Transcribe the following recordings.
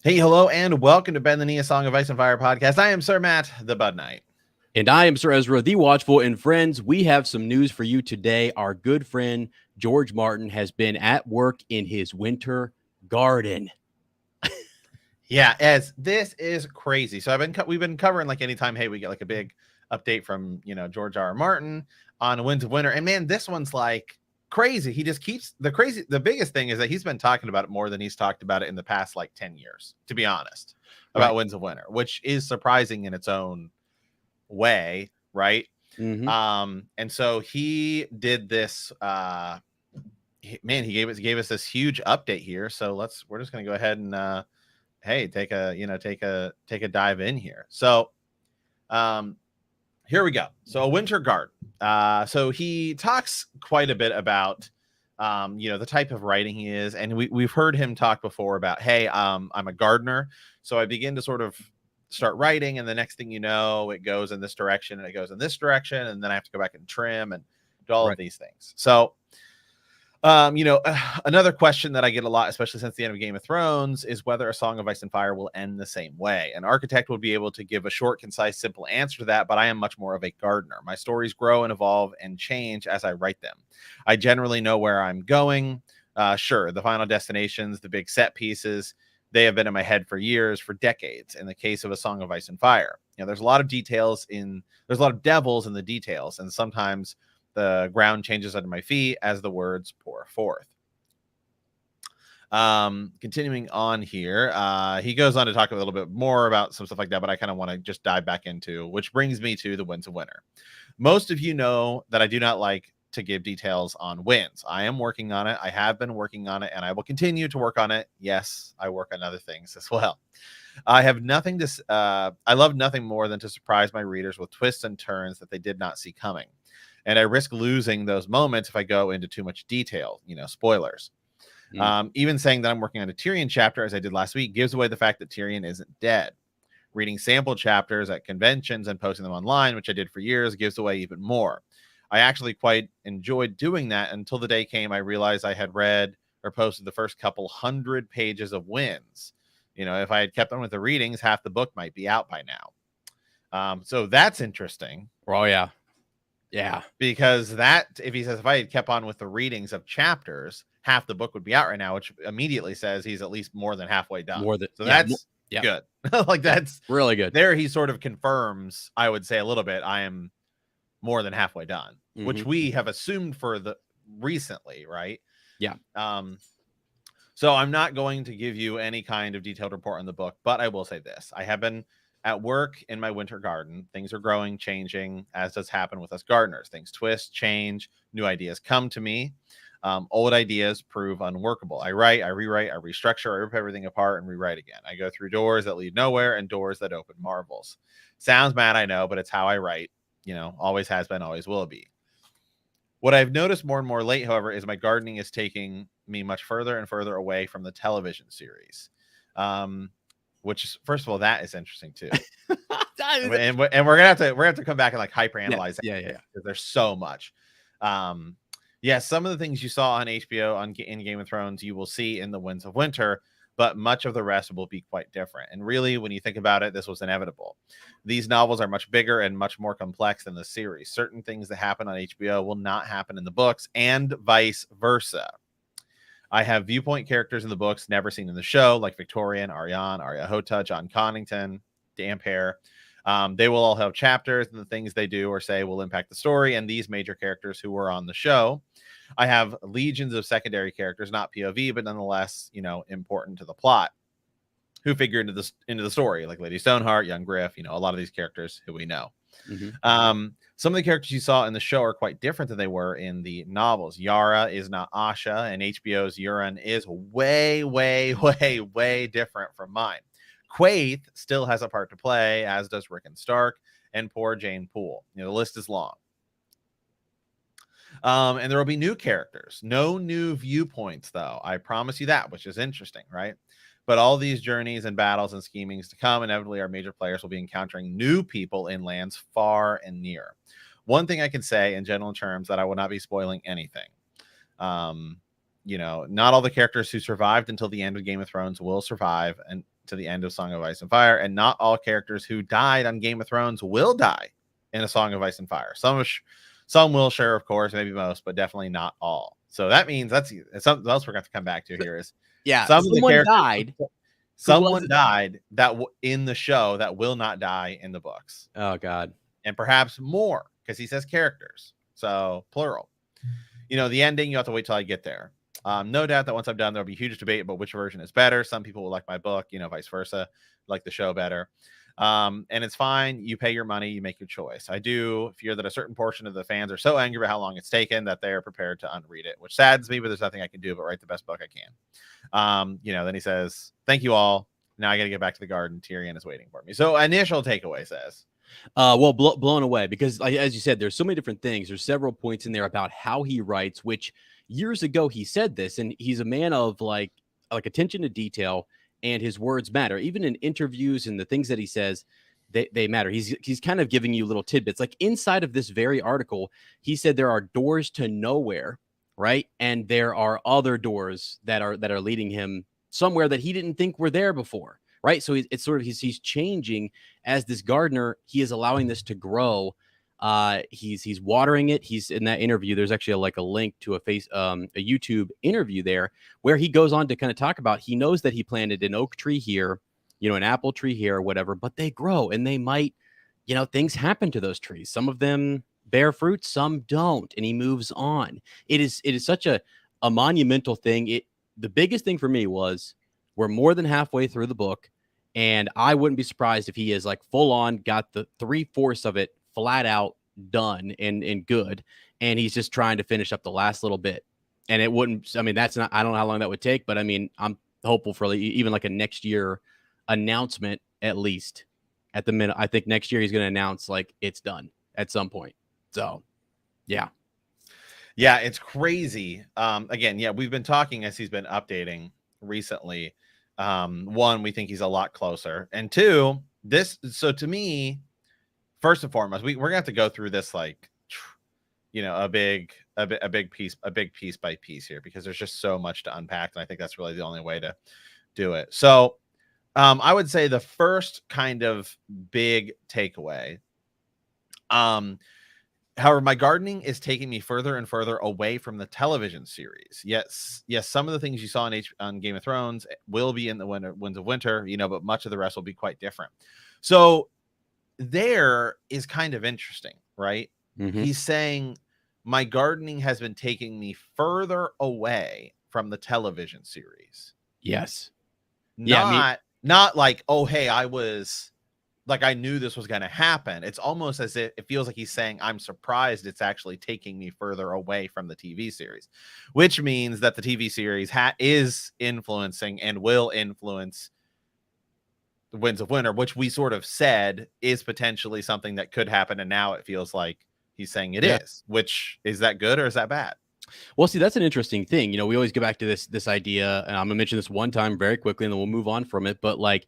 Hey, hello, and welcome to Ben the Nia Song of Ice and Fire podcast. I am Sir Matt, the Bud Knight. And I am Ser Ezra, the Watchful. And friends, we have some news for you today. Our good friend George Martin has been at work in his winter garden. Yeah, as this is crazy. So we've been covering like anytime, hey, we get like a big update from George R. R. Martin on Winds of Winter, and man, this one's like crazy. He just keeps the biggest thing is that he's been talking about it more than he's talked about it in the past like 10 years, to be honest, about Winds of Winter, which is surprising in its own way, right? And so he did this he gave us this huge update here, so we're just gonna go ahead and hey, take a dive in here. So here we go. So a winter garden. So he talks quite a bit about the type of writing he is, and we've heard him talk before about, hey, I'm a gardener, so I begin to sort of start writing, and the next thing you know, it goes in this direction and it goes in this direction, and then I have to go back and trim and do all of these things. So another question that I get a lot, especially since the end of Game of Thrones, is whether A Song of Ice and Fire will end the same way. An architect would be able to give a short, concise, simple answer to that, but I am much more of a gardener. My stories grow and evolve and change as I write them. I generally know where I'm going. Sure, the final destinations, the big set pieces, they have been in my head for years, for decades. In the case of A Song of Ice and Fire, there's a lot of there's a lot of devils in the details, and sometimes the ground changes under my feet as the words pour forth. Continuing on here, he goes on to talk a little bit more about some stuff like that, but I kind of want to just dive back into, which brings me to the Winds of Winter. Most of you know that I do not like to give details on winds. I am working on it. I have been working on it, and I will continue to work on it. Yes, I work on other things as well. I have nothing to. I love nothing more than to surprise my readers with twists and turns that they did not see coming. And I risk losing those moments if I go into too much detail, spoilers. Even saying that I'm working on a Tyrion chapter, as I did last week, gives away the fact that Tyrion isn't dead. Reading sample chapters at conventions and posting them online, which I did for years, gives away even more. I actually quite enjoyed doing that until the day came I realized I had read or posted the first couple hundred pages of Winds. If I had kept on with the readings, half the book might be out by now. So that's interesting. Oh, yeah. Yeah, because if he says if I had kept on with the readings of chapters, half the book would be out right now, which immediately says he's at least more than halfway done. That's good. Like that's really good. There he sort of confirms, I would say a little bit, I am more than halfway done, which we have assumed for the recently, right? Yeah. So I'm not going to give you any kind of detailed report on the book, but I will say this: I have been at work in my winter garden. Things are growing, changing, as does happen with us gardeners. Things twist, change, new ideas come to me. Old ideas prove unworkable. I write, I rewrite, I restructure, I rip everything apart and rewrite again. I go through doors that lead nowhere and doors that open marvels. Sounds mad, I know, but it's how I write. Always has been, always will be. What I've noticed more and more late, however, is my gardening is taking me much further and further away from the television series. Which is, first of all, that is interesting too. and we're gonna have to come back and like hyperanalyze that. Yeah. Because there's so much. Some of the things you saw on HBO in Game of Thrones, you will see in the Winds of Winter, but much of the rest will be quite different. And really, when you think about it, this was inevitable. These novels are much bigger and much more complex than the series. Certain things that happen on HBO will not happen in the books, and vice versa. I have viewpoint characters in the books never seen in the show, like Victorian, Arianne, Arya Hota, John Connington, Damphair. They will all have chapters, and the things they do or say will impact the story and these major characters who were on the show. I have legions of secondary characters, not POV, but nonetheless, important to the plot, who figure into the story, like Lady Stoneheart, Young Griff, a lot of these characters who we know. Some of the characters you saw in the show are quite different than they were in the novels. Yara is not Asha, and HBO's Euron is way, way, way, way different from mine. Quaithe still has a part to play, as does Rickon Stark and poor Jane Poole. The list is long. And there will be new characters. No new viewpoints, though. I promise you that, which is interesting, right? But all these journeys and battles and schemings to come, inevitably our major players will be encountering new people in lands far and near. One thing I can say in general terms that I will not be spoiling anything. Not all the characters who survived until the end of Game of Thrones will survive, and to the end of Song of Ice and Fire, and not all characters who died on Game of Thrones will die in A Song of Ice and Fire. Some will, sure, of course, maybe most, but definitely not all. So that means that's something else we're going to come back to here is some of the characters someone died that in the show that will not die in the books. Oh God. And perhaps more, because he says characters, so plural. The ending, you have to wait till I get there. No doubt that once I'm done, there'll be huge debate about which version is better. Some people will like my book, vice versa, like the show better. And it's fine. You pay your money, you make your choice. I do fear that a certain portion of the fans are so angry about how long it's taken that they are prepared to unread it, which saddens me, but there's nothing I can do but write the best book I can. Then he says, thank you all. Now I got to get back to the garden. Tyrion is waiting for me. So initial takeaway says, blown away, because as you said, there's so many different things. There's several points in there about how he writes, which years ago he said this, and he's a man of like attention to detail, and his words matter. Even in interviews and the things that he says, they matter. He's kind of giving you little tidbits. Like inside of this very article, he said there are doors to nowhere, right? And there are other doors that are leading him somewhere that he didn't think were there before. Right. So it's sort of he's changing as this gardener. He is allowing this to grow. He's watering it. He's in that interview. There's actually a link to a YouTube interview there where he goes on to kind of talk about, he knows that he planted an oak tree here, an apple tree here or whatever, but they grow and they might, things happen to those trees. Some of them bear fruit, some don't. And he moves on. It is such a monumental thing. The biggest thing for me was we're more than halfway through the book. And I wouldn't be surprised if he is like full on got the 3/4 of it flat out done and good. And he's just trying to finish up the last little bit. And it wouldn't, that's not, I don't know how long that would take, but I'm hopeful for even like a next year announcement, at least at the minute. I think next year he's going to announce like it's done at some point. So yeah. Yeah, it's crazy. Again, we've been talking as he's been updating recently. One, we think he's a lot closer, and two, so to me, first and foremost, we're gonna have to go through this like a big piece by piece here, because there's just so much to unpack, and I think that's really the only way to do it. So I would say the first kind of big takeaway, however, my gardening is taking me further and further away from the television series. Yes, some of the things you saw on Game of Thrones will be in the Winds of Winter, but much of the rest will be quite different. So there is kind of interesting, right? Mm-hmm. He's saying my gardening has been taking me further away from the television series. Yes. Not like, oh, hey, I knew this was going to happen. It's almost as if it feels like he's saying, I'm surprised it's actually taking me further away from the TV series, which means that the TV series is influencing and will influence the Winds of Winter, which we sort of said is potentially something that could happen. And now it feels like he's saying it is, which is that good or is that bad? Well, see, that's an interesting thing. We always go back to this idea, and I'm going to mention this one time very quickly and then we'll move on from it. But like,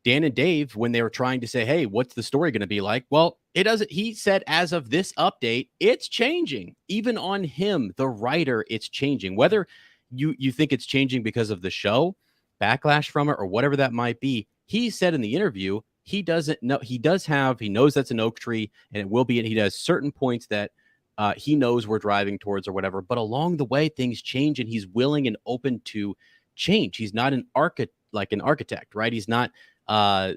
Dan and Dave, when they were trying to say, hey, what's the story going to be like? Well, it doesn't. He said, as of this update, it's changing. Even on him, the writer, it's changing. Whether you think it's changing because of the show, backlash from it, or whatever that might be, he said in the interview, he doesn't know. He knows that's an oak tree and it will be. And he does certain points that he knows we're driving towards or whatever. But along the way, things change and he's willing and open to change. He's not an architect, right? He's not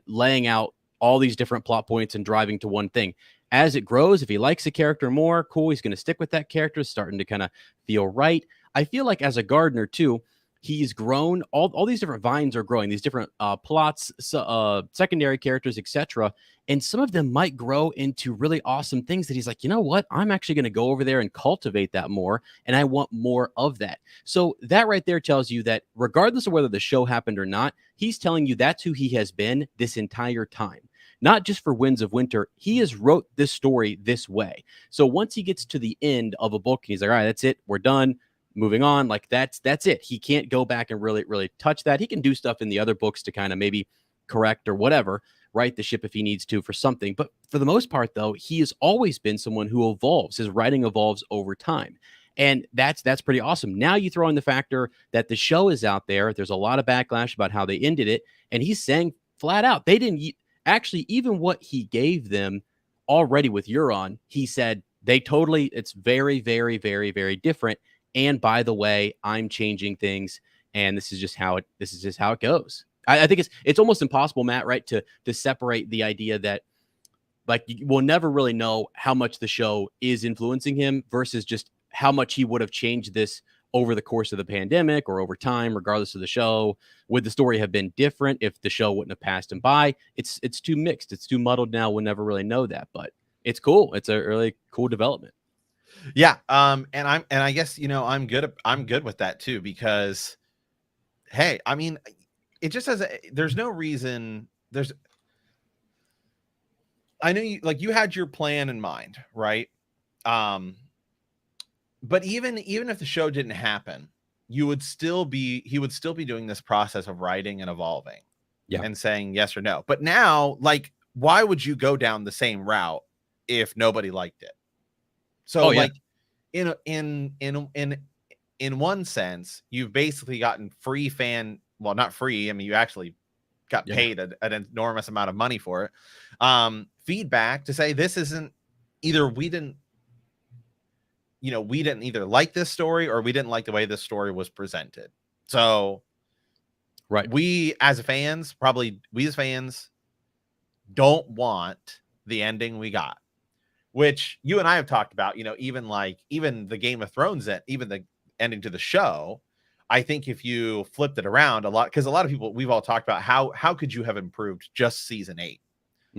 laying out all these different plot points and driving to one thing. As it grows, if he likes a character more, cool, he's going to stick with that character, starting to kind of feel right. I feel like as a gardener too, he's grown. All these different vines are growing, these different plots, secondary characters, etc. And some of them might grow into really awesome things that he's like, you know what? I'm actually going to go over there and cultivate that more. And I want more of that. So that right there tells you that regardless of whether the show happened or not, he's telling you that's who he has been this entire time. Not just for Winds of Winter. He has wrote this story this way. So once he gets to the end of a book, he's like, all right, that's it. We're done. Moving on. Like that's it. He can't go back and really touch that. He can do stuff in the other books to kind of maybe correct or whatever, right the ship if he needs to for something. But for the most part, though, he has always been someone who evolves. His writing evolves over time. And that's pretty awesome. Now you throw in the factor that the show is out there. There's a lot of backlash about how they ended it. And he's saying flat out, they didn't actually, even what he gave them already with Euron, he said it's very, very, very, very different. And by the way, I'm changing things. And this is just how it goes. I think it's almost impossible, Matt, right, to separate the idea that like we'll never really know how much the show is influencing him versus just how much he would have changed this over the course of the pandemic or over time, regardless of the show. Would the story have been different if the show wouldn't have passed him by? It's too mixed. It's too muddled now. We'll never really know that, but it's cool. It's a really cool development. Yeah. And I guess, I'm good with that too, because hey, I mean, it just there's no reason I know you had your plan in mind, right? But even if the show didn't happen, he would still be doing this process of writing and evolving, and saying yes or no. But now, like, why would you go down the same route if nobody liked it? So in one sense, you've basically gotten free well, not free. I mean, you actually got paid an enormous amount of money for it. Feedback to say this isn't either we didn't either like this story or we didn't like the way this story was presented. So we as fans don't want the ending we got, which you and I have talked about, even the Game of Thrones, even the ending to the show. I think if you flipped it around a lot, because a lot of people, we've all talked about how could you have improved just season 8?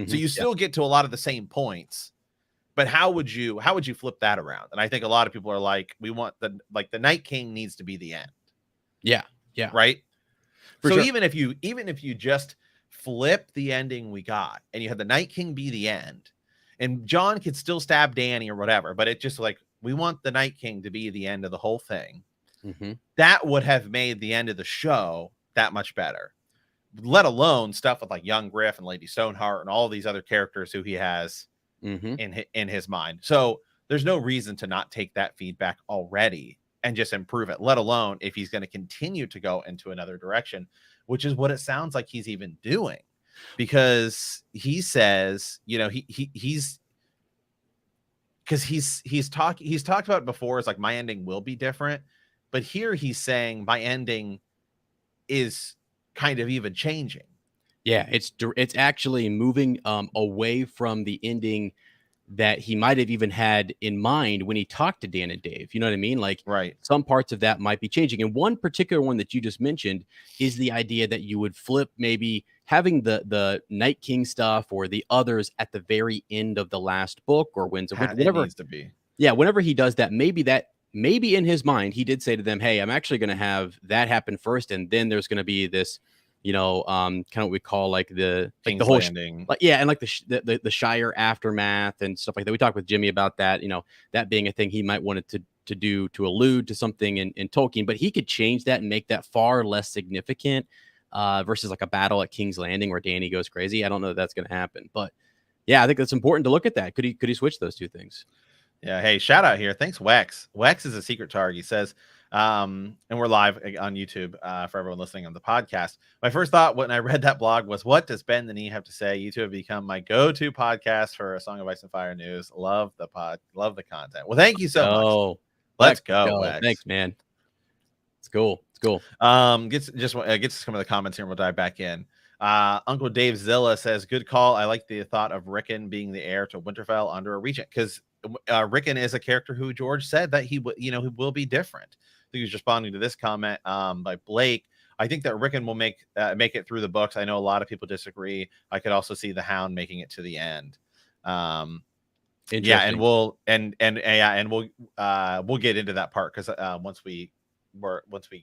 So you still get to a lot of the same points, but how would you flip that around? And I think a lot of people are like, we want the Night King needs to be the end. Yeah. Right. For so sure. even if you just flip the ending we got and you had the Night King be the end, and Jon could still stab Dany or whatever, but it just we want the Night King to be the end of the whole thing. That would have made the end of the show that much better. Let alone stuff with young Griff and Lady Stoneheart and all these other characters who he has in his mind. So there's no reason to not take that feedback already and just improve it, let alone if he's going to continue to go into another direction, which is what it sounds like he's even doing, because he says, he's talked about it before. It's like, my ending will be different, but here he's saying my ending is kind of even changing. Yeah, it's actually moving away from the ending that he might have even had in mind when he talked to Dan and Dave. You know what I mean? Some parts of that might be changing. And one particular one that you just mentioned is the idea that you would flip maybe having the Night King stuff or the others at the very end of the last book or Winds of Winter, whatever it needs to be. Yeah, whenever he does that, maybe in his mind he did say to them, hey, I'm actually going to have that happen first, and then there's going to be this kind of what we call the whole Landing. And the Shire aftermath and stuff like that. We talked with Jimmy about that, that being a thing he might want it to do, to allude to something in Tolkien, but he could change that and make that far less significant versus a battle at King's Landing where Dany goes crazy. I don't know if that's going to happen, but yeah, I think that's important to look at that. Could he switch those two things? Yeah. Hey, shout out here. Thanks, Wex. Wex is a secret target. He says, and we're live on YouTube for everyone listening on the podcast. My first thought when I read that blog was, what does Ben the Knee have to say? You two have become my go-to podcast for A Song of Ice and Fire news. Love the content. Well, thank you so much. Let's go, Wex. Thanks, man. It's cool. Get to some of the comments here and we'll dive back in. Uncle Dave Zilla says, good call. I like the thought of Rickon being the heir to Winterfell under a regent, because Rickon is a character who George said that he will be different. I think he was responding to this comment by Blake. I think that Rickon will make it through the books. I know a lot of people disagree. I could also see the Hound making it to the end. And we'll get into that part because once we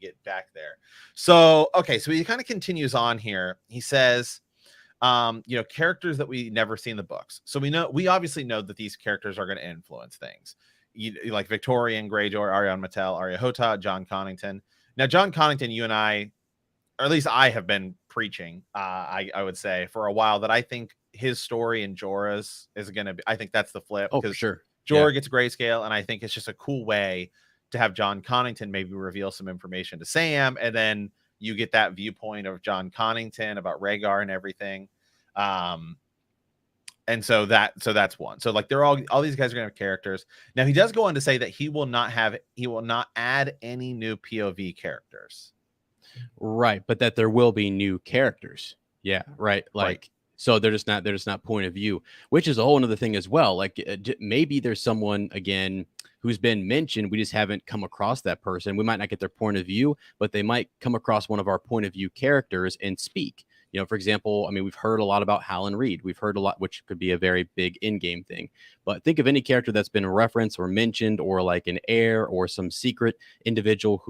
get back there. So okay, so he kind of continues on here. He says, characters that we never see in the books. So we obviously know that these characters are going to influence things. Like Victorian Greyjoy, Ariane Mattel, Arya Hota, John Connington. Now, John Connington, you and I, or at least I, have been preaching, I would say, for a while, that I think his story in Jorah's is going to be, I think that's the flip. Oh, for sure. Jorah gets grayscale, and I think it's just a cool way to have John Connington maybe reveal some information to Sam, and then you get that viewpoint of John Connington about Rhaegar and everything. And so that's one. So like they're all these guys are gonna have characters. Now he does go on to say that he will not add any new POV characters. Right, but that there will be new characters. Yeah, right. Like Right. so they're just not point of view, which is a whole other thing as well. Like maybe there's someone again who's been mentioned, we just haven't come across that person. We might not get their point of view, but they might come across one of our point of view characters and speak. You know, for example, I mean, we've heard a lot about Howland Reed. We've heard a lot, which could be a very big in-game thing. But think of any character that's been referenced or mentioned, or like an heir or some secret individual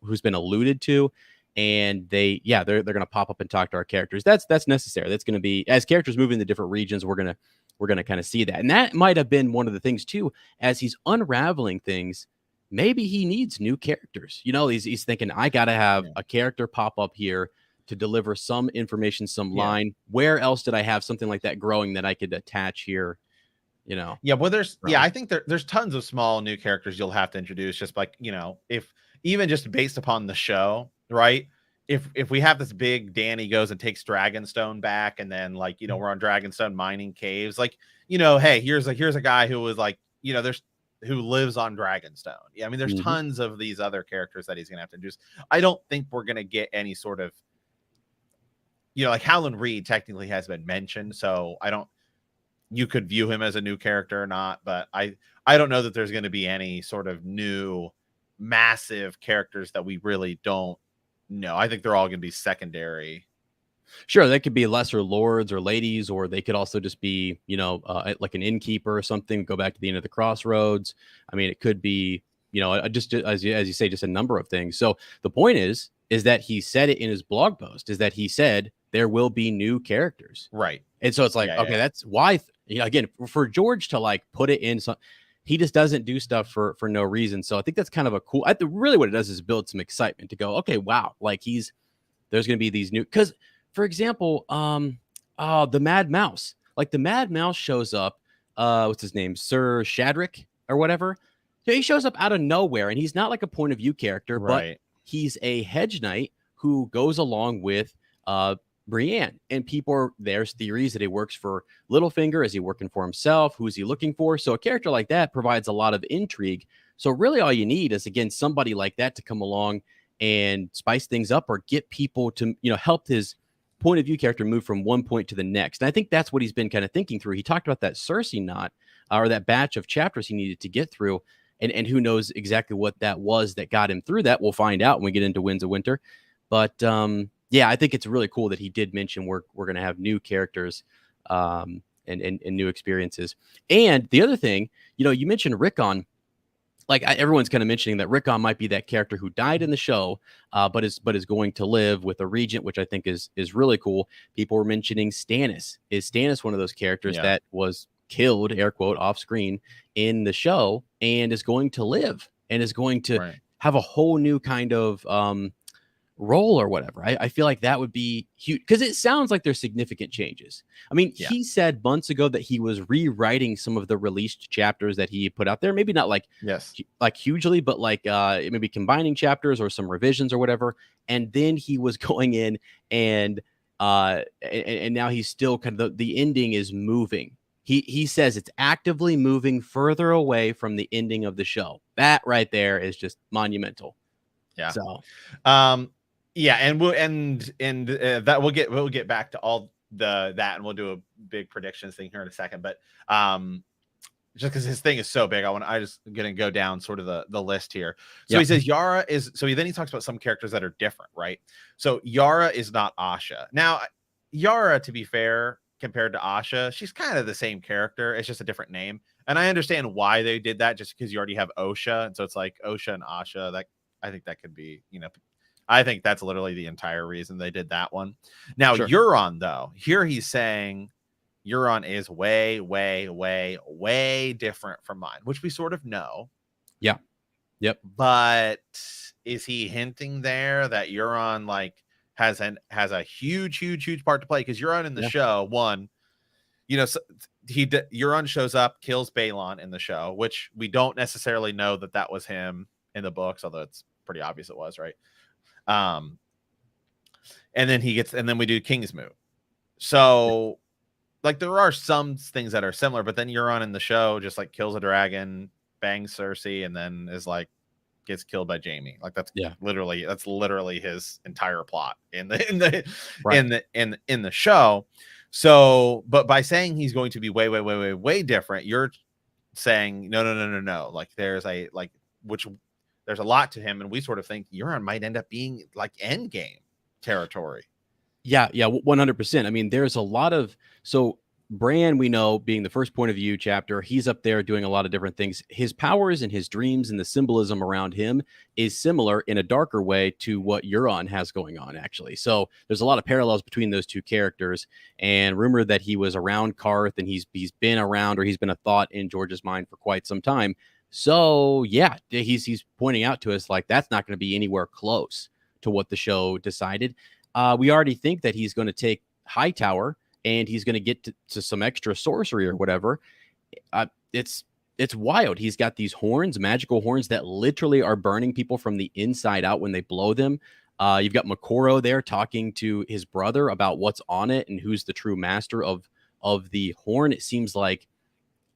who's been alluded to, and they're going to pop up and talk to our characters. That's necessary. That's going to be, as characters move into different regions, we're going to kind of see that. And that might have been one of the things too, as he's unraveling things. Maybe he needs new characters. You know, he's thinking, I got to have a character pop up here to deliver some information, some line. Where else did I have something like that growing that I could attach here? You know? Yeah, well, I think there's tons of small new characters you'll have to introduce, just like, you know, if even just based upon the show, right? If we have this big Danny goes and takes Dragonstone back, and then like, you know, we're on Dragonstone mining caves, like, you know, hey, here's a guy who was like, you know, who lives on Dragonstone. Yeah, I mean, there's tons of these other characters that he's gonna have to introduce. I don't think we're gonna get any sort of, you know, like Howland Reed technically has been mentioned, so you could view him as a new character or not, but I don't know that there's going to be any sort of new massive characters that we really don't know. I think they're all going to be secondary. Sure, they could be lesser lords or ladies, or they could also just be, you know, like an innkeeper or something. Go back to the end of the crossroads. I mean, it could be, you know, just as you say, just a number of things. So the point is that he said it in his blog post. Is that he said there will be new characters, right? And so it's like, okay, that's why. You know, again, for George to like put it in, he just doesn't do stuff for no reason. So I think that's kind of a cool. Really, what it does is build some excitement to go, okay, wow, like there's going to be these new, because for example, the Mad Mouse, like the Mad Mouse shows up. What's his name, Sir Shadrick or whatever? So he shows up out of nowhere, and he's not like a point of view character, but he's a hedge knight who goes along with Brienne, and there's theories that he works for Littlefinger. Is he working for himself? Who's he looking for? So a character like that provides a lot of intrigue. So really all you need is, again, somebody like that to come along and spice things up, or get people to, you know, help his point of view character move from one point to the next. And I think that's what he's been kind of thinking through. He talked about that Cersei knot, or that batch of chapters he needed to get through. And who knows exactly what that was that got him through that. We'll find out when we get into Winds of Winter. But yeah, I think it's really cool that he did mention we're going to have new characters and new experiences. And the other thing, you know, you mentioned Rickon. Like everyone's kind of mentioning that Rickon might be that character who died in the show, but is going to live with a regent, which I think is really cool. People were mentioning Stannis. Is Stannis one of those characters that was killed, air quote, off screen in the show, and is going to live and is going to have a whole new kind of role or whatever? I feel like that would be huge, because it sounds like there's significant changes. I mean, he said months ago that he was rewriting some of the released chapters that he put out there. Maybe not like hugely, but like maybe combining chapters or some revisions or whatever. And then he was going in and now he's still kind of the ending is moving. He says it's actively moving further away from the ending of the show. That right there is just monumental. Yeah. So, yeah, and that we'll get back to all that, and we'll do a big predictions thing here in a second. But just because his thing is so big, I just gonna go down sort of the list here. So he says Yara is. So then he talks about some characters that are different, right? So Yara is not Asha. Now, Yara, to be fair, compared to Asha, she's kind of the same character. It's just a different name, and I understand why they did that, just because you already have Osha, and so it's like Osha and Asha. That I think that could be, you know. I think that's literally the entire reason they did that one. Now, Euron, though, here he's saying Euron is way, way, way, way different from mine, which we sort of know. Yeah. Yep. But is he hinting there that Euron like has a huge, huge, huge part to play? Because Euron in the show, one, you know, Euron shows up, kills Balon in the show, which we don't necessarily know that was him in the books, although it's pretty obvious it was, right? And then we do Kingsmoot. So like there are some things that are similar, but then Euron in the show just like kills a dragon, bangs Cersei, and then is like gets killed by Jaime. Like that's literally his entire plot in the show. So, but by saying he's going to be way different, you're saying no. Like there's a lot to him, and we sort of think Euron might end up being like Endgame territory. Yeah, 100%. I mean, there's a lot of Bran, we know, being the first point of view chapter, he's up there doing a lot of different things. His powers and his dreams and the symbolism around him is similar in a darker way to what Euron has going on, actually. So there's a lot of parallels between those two characters. And rumor that he was around Karth, and he's been around, or he's been a thought in George's mind for quite some time. So yeah, he's pointing out to us like that's not going to be anywhere close to what the show decided. We already think that he's going to take Hightower, and he's going to get to some extra sorcery or whatever. It's wild. He's got these horns, magical horns that literally are burning people from the inside out when they blow them. You've got Makoro there talking to his brother about what's on it and who's the true master of the horn. It seems like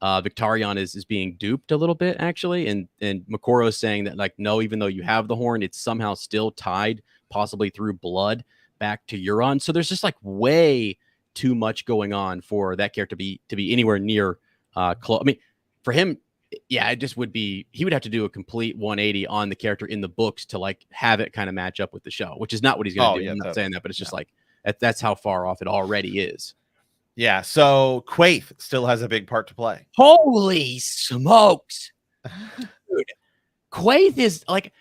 Victarion is being duped a little bit, actually. And Makoro is saying that, like, no, even though you have the horn, it's somehow still tied, possibly through blood, back to Euron. So there's just like way too much going on for that character to be anywhere near close. I mean, for him, yeah, it just would be, he would have to do a complete 180 on the character in the books to like have it kind of match up with the show, which is not what he's going to do. I'm not saying that, but it's just like that's how far off it already is. Yeah. So Quaithe still has a big part to play. Holy smokes, dude! Quaithe is like,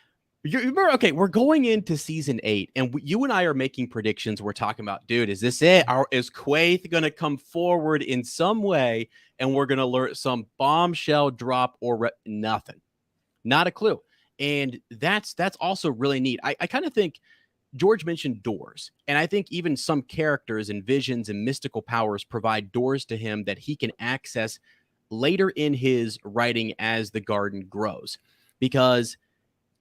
you remember, okay, we're going into season 8, and you and I are making predictions. We're talking about, dude, is this it? Is Quaithe going to come forward in some way, and we're going to learn some bombshell drop or nothing? Not a clue. And that's also really neat. I kind of think George mentioned doors, and I think even some characters and visions and mystical powers provide doors to him that he can access later in his writing as the garden grows, because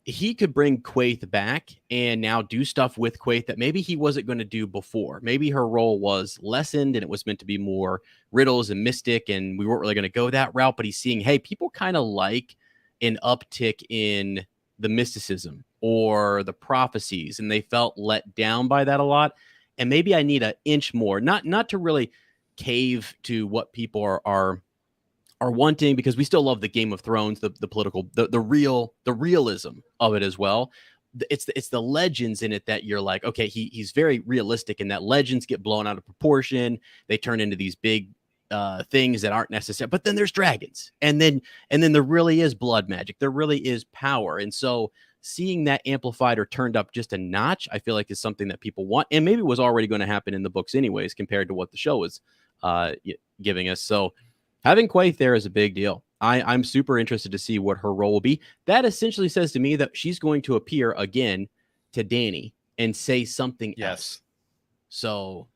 he could bring Quaithe back and now do stuff with Quaithe that maybe he wasn't going to do before. Maybe her role was lessened and it was meant to be more riddles and mystic, and we weren't really going to go that route. But he's seeing, hey, people kind of like an uptick in the mysticism or the prophecies, and they felt let down by that a lot. And maybe I need an inch more, not to really cave to what people are wanting, because we still love the Game of Thrones, the political, the realism of it as well. It's the legends in it that you're like, okay, he's very realistic, and that legends get blown out of proportion. They turn into these big things that aren't necessary. But then there's dragons, and then there really is blood magic. There really is power, and so seeing that amplified or turned up just a notch, I feel like is something that people want, and maybe was already going to happen in the books anyways, compared to what the show was giving us. So having Quaithe there is a big deal. I'm super interested to see what her role will be. That essentially says to me that she's going to appear again to Dany and say something else. So,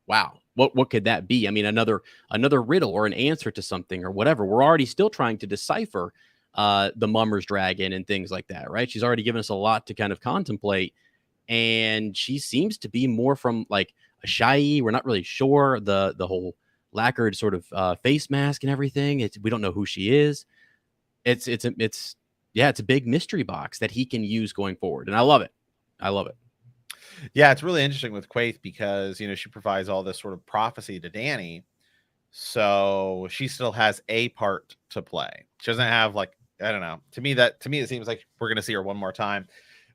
wow, what could that be? I mean, another riddle or an answer to something or whatever. We're already still trying to decipher the Mummer's dragon and things like that, right? She's already given us a lot to kind of contemplate, and she seems to be more from like a shy. We're not really sure the whole lacquered sort of face mask and everything. We don't know who she is. It's a big mystery box that he can use going forward, and I love it. Yeah, it's really interesting with Quaithe because she provides all this sort of prophecy to Dany, so she still has a part to play. She doesn't have, like, I don't know. To me, it seems like we're gonna see her one more time.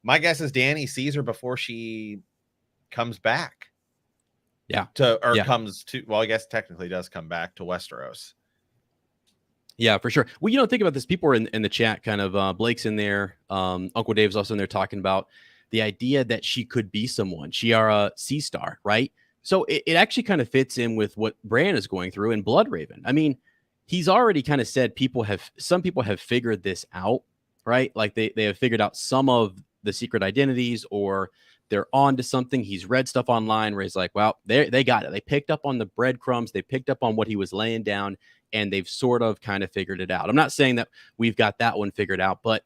My guess is Dany sees her before she comes back. Comes to, well, I guess technically does come back to Westeros. Yeah, for sure. Well, think about this. People are in the chat, kind of, Blake's in there. Uncle Dave's also in there talking about the idea that she could be someone. She are a sea star, right? So it actually kind of fits in with what Bran is going through in Bloodraven. I mean, he's already kind of said some people have figured this out, right? Like they have figured out some of the secret identities or they're on to something. He's read stuff online where he's like, well, they got it. They picked up on the breadcrumbs. They picked up on what he was laying down, and they've sort of kind of figured it out. I'm not saying that we've got that one figured out, but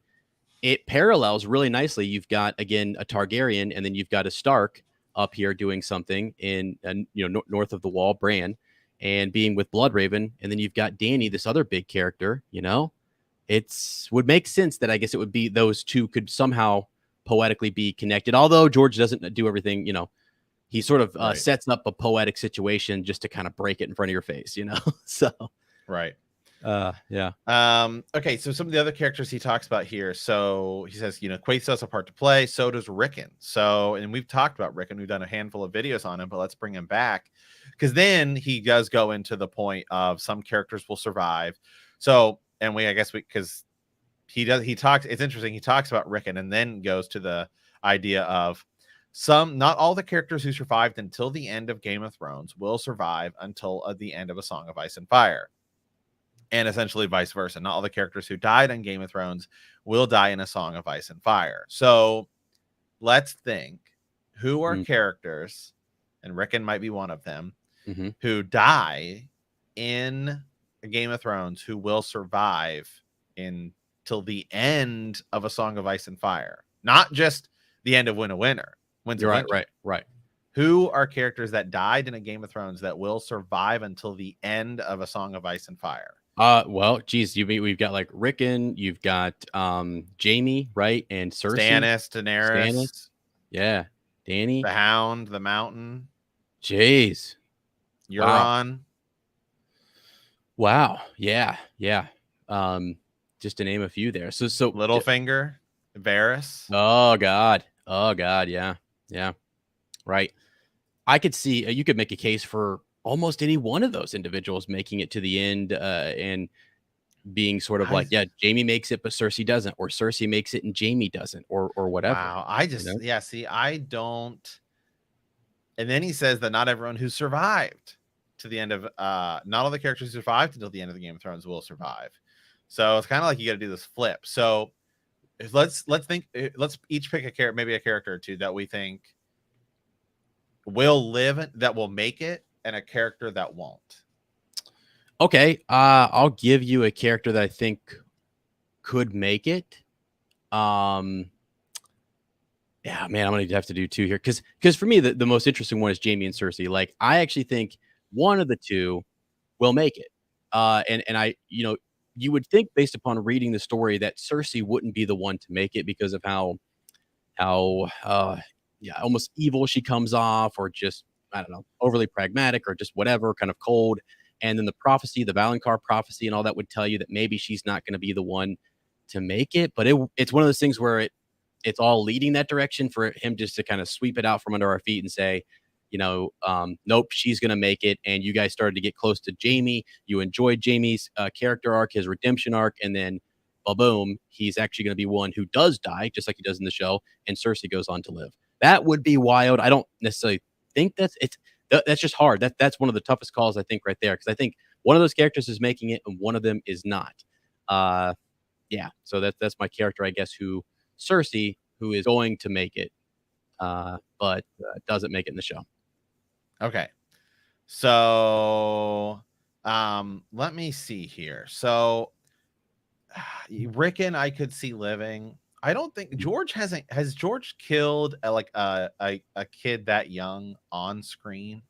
it parallels really nicely. You've got, again, a Targaryen, and then you've got a Stark up here doing something in, north of the wall, Bran, and being with Bloodraven. And then you've got Dany, this other big character, it's would make sense that I guess it would be those two could somehow poetically be connected. Although George doesn't do everything, he sort of sets up a poetic situation just to kind of break it in front of your face, so. Right. Yeah. Okay, so some of the other characters he talks about here. So he says, Quaithe has a part to play, so does Rickon. So, and we've talked about Rickon, we've done a handful of videos on him, but let's bring him back, because then he does go into the point of some characters will survive. So, and because he talks, it's interesting, he talks about Rickon and then goes to the idea of not all the characters who survived until the end of Game of Thrones will survive until the end of A Song of Ice and Fire. And essentially vice versa. Not all the characters who died on Game of Thrones will die in A Song of Ice and Fire. So let's think, who are characters, and Rickon might be one of them, who die in Game of Thrones who will survive till the end of A Song of Ice and Fire. Not just the end of Winds of Winter. Right. Who are characters that died in a Game of Thrones that will survive until the end of A Song of Ice and Fire? Well, geez, we've got like Rickon, you've got Jaime, right, and Cersei, Daenerys, yeah, Dany, the Hound, the Mountain, jeez, Euron. Wow, yeah. Just to name a few there. So Littlefinger, Varys. Oh God, yeah, right. I could see you could make a case for almost any one of those individuals making it to the end and being sort of like, yeah, Jaime makes it, but Cersei doesn't, or Cersei makes it and Jaime doesn't, or whatever. Wow. I don't. And then he says that not everyone who survived to the end of, not all the characters who survived until the end of the Game of Thrones will survive. So it's kind of like you got to do this flip. So let's each pick maybe a character or two that we think will live, that will make it, and a character that won't. Okay, I'll give you a character that I think could make it. Yeah, man, I'm gonna have to do two here because for me the most interesting one is Jaime and Cersei. Like, I actually think one of the two will make it. And I, you would think based upon reading the story that Cersei wouldn't be the one to make it because of how almost evil she comes off, or just, I don't know, overly pragmatic, or just whatever, kind of cold. And then the prophecy, the Valonqar prophecy and all that would tell you that maybe she's not going to be the one to make it. But it's one of those things where it's all leading that direction for him just to kind of sweep it out from under our feet and say, nope, she's going to make it. And you guys started to get close to Jaime. You enjoyed Jaime's character arc, his redemption arc. And then, boom, he's actually going to be one who does die, just like he does in the show. And Cersei goes on to live. That would be wild. I don't necessarily think that's just hard. That's one of the toughest calls, I think, right there. Because I think one of those characters is making it and one of them is not. Yeah. So that's my character, I guess, Cersei, who is going to make it, but doesn't make it in the show. Okay. So let me see here. So Rickon, I could see living. I don't think George has George killed a kid that young on screen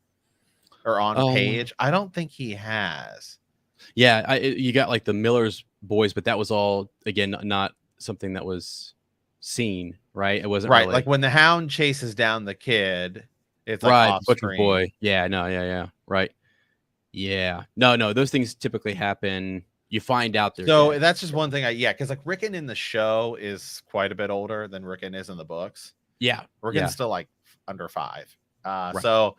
or on page. I don't think he has. Yeah, you got like the Miller's boys, but that was all, again, not something that was seen, right? It wasn't right. Really... Like when the Hound chases down the kid, it's like right, off Butcher screen. Boy. Yeah, no, yeah, right. Yeah, no, those things typically happen. You find out there. So that's just one thing. Because like Rickon in the show is quite a bit older than Rickon is in the books. Yeah, Rickon's still like under 5. Right. So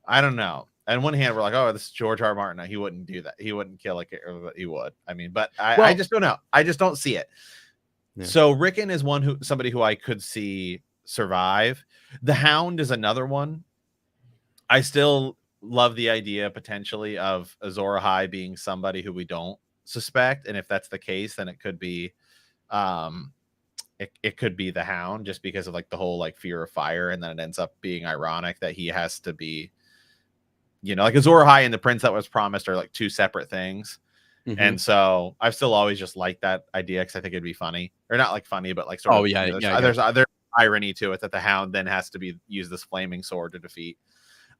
I don't know. On one hand, we're like, oh, this is George R. Martin. He wouldn't do that. He wouldn't kill a kid. He would. I mean, but I just don't know. I just don't see it. Yeah. So Rickon is somebody who I could see survive. The Hound is another one. I still love the idea potentially of Azor Ahai being somebody who we don't suspect, and if that's the case, then it could be it could be the Hound, just because of like the whole like fear of fire, and then it ends up being ironic that he has to be, like Azor Ahai and the Prince that was promised are like two separate things. Mhm. And so I've still always just liked that idea, because I think it'd be funny, or not like funny, but like sort of, there's other irony to it, that the Hound then has to use this flaming sword to defeat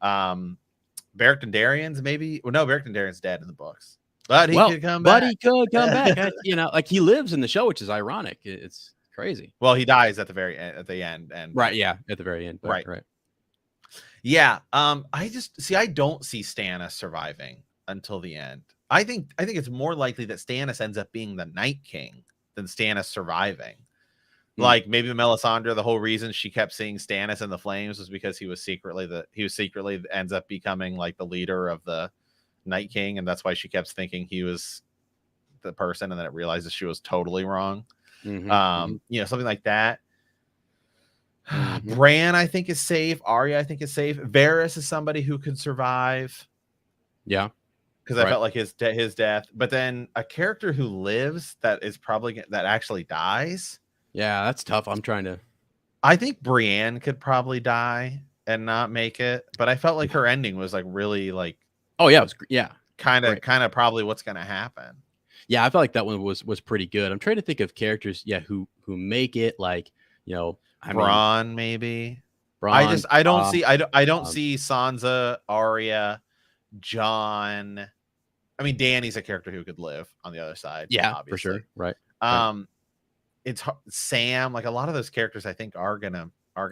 Beric Dondarrion's maybe. Well, no, Beric Dondarrion's dead in the books, but he could come back. But he could come back. Like he lives in the show, which is ironic. It's crazy. Well, he dies at the very end, and right, yeah, at the very end, right. Yeah, I don't see Stannis surviving until the end. I think it's more likely that Stannis ends up being the Night King than Stannis surviving. Like maybe Melisandre, the whole reason she kept seeing Stannis in the flames was because he secretly ends up becoming like the leader of the Night King, and that's why she kept thinking he was the person, and then it realizes she was totally wrong. Something like that. Bran, I think, is safe. Arya, I think, is safe. Varys is somebody who could survive. Yeah. Because I felt like his death. But then a character who lives that actually dies. Yeah, that's tough. I think Brienne could probably die and not make it. But I felt like her ending was like really like. Oh, yeah. It was, kind of probably what's going to happen. Yeah, I felt like that one was pretty good. I'm trying to think of characters, who make it, like, Bronn, maybe. Bronn, I don't see Sansa, Arya, Jon. I mean, Dany's a character who could live on the other side. Yeah, obviously. For sure. Right. It's Sam. Like a lot of those characters, I think are gonna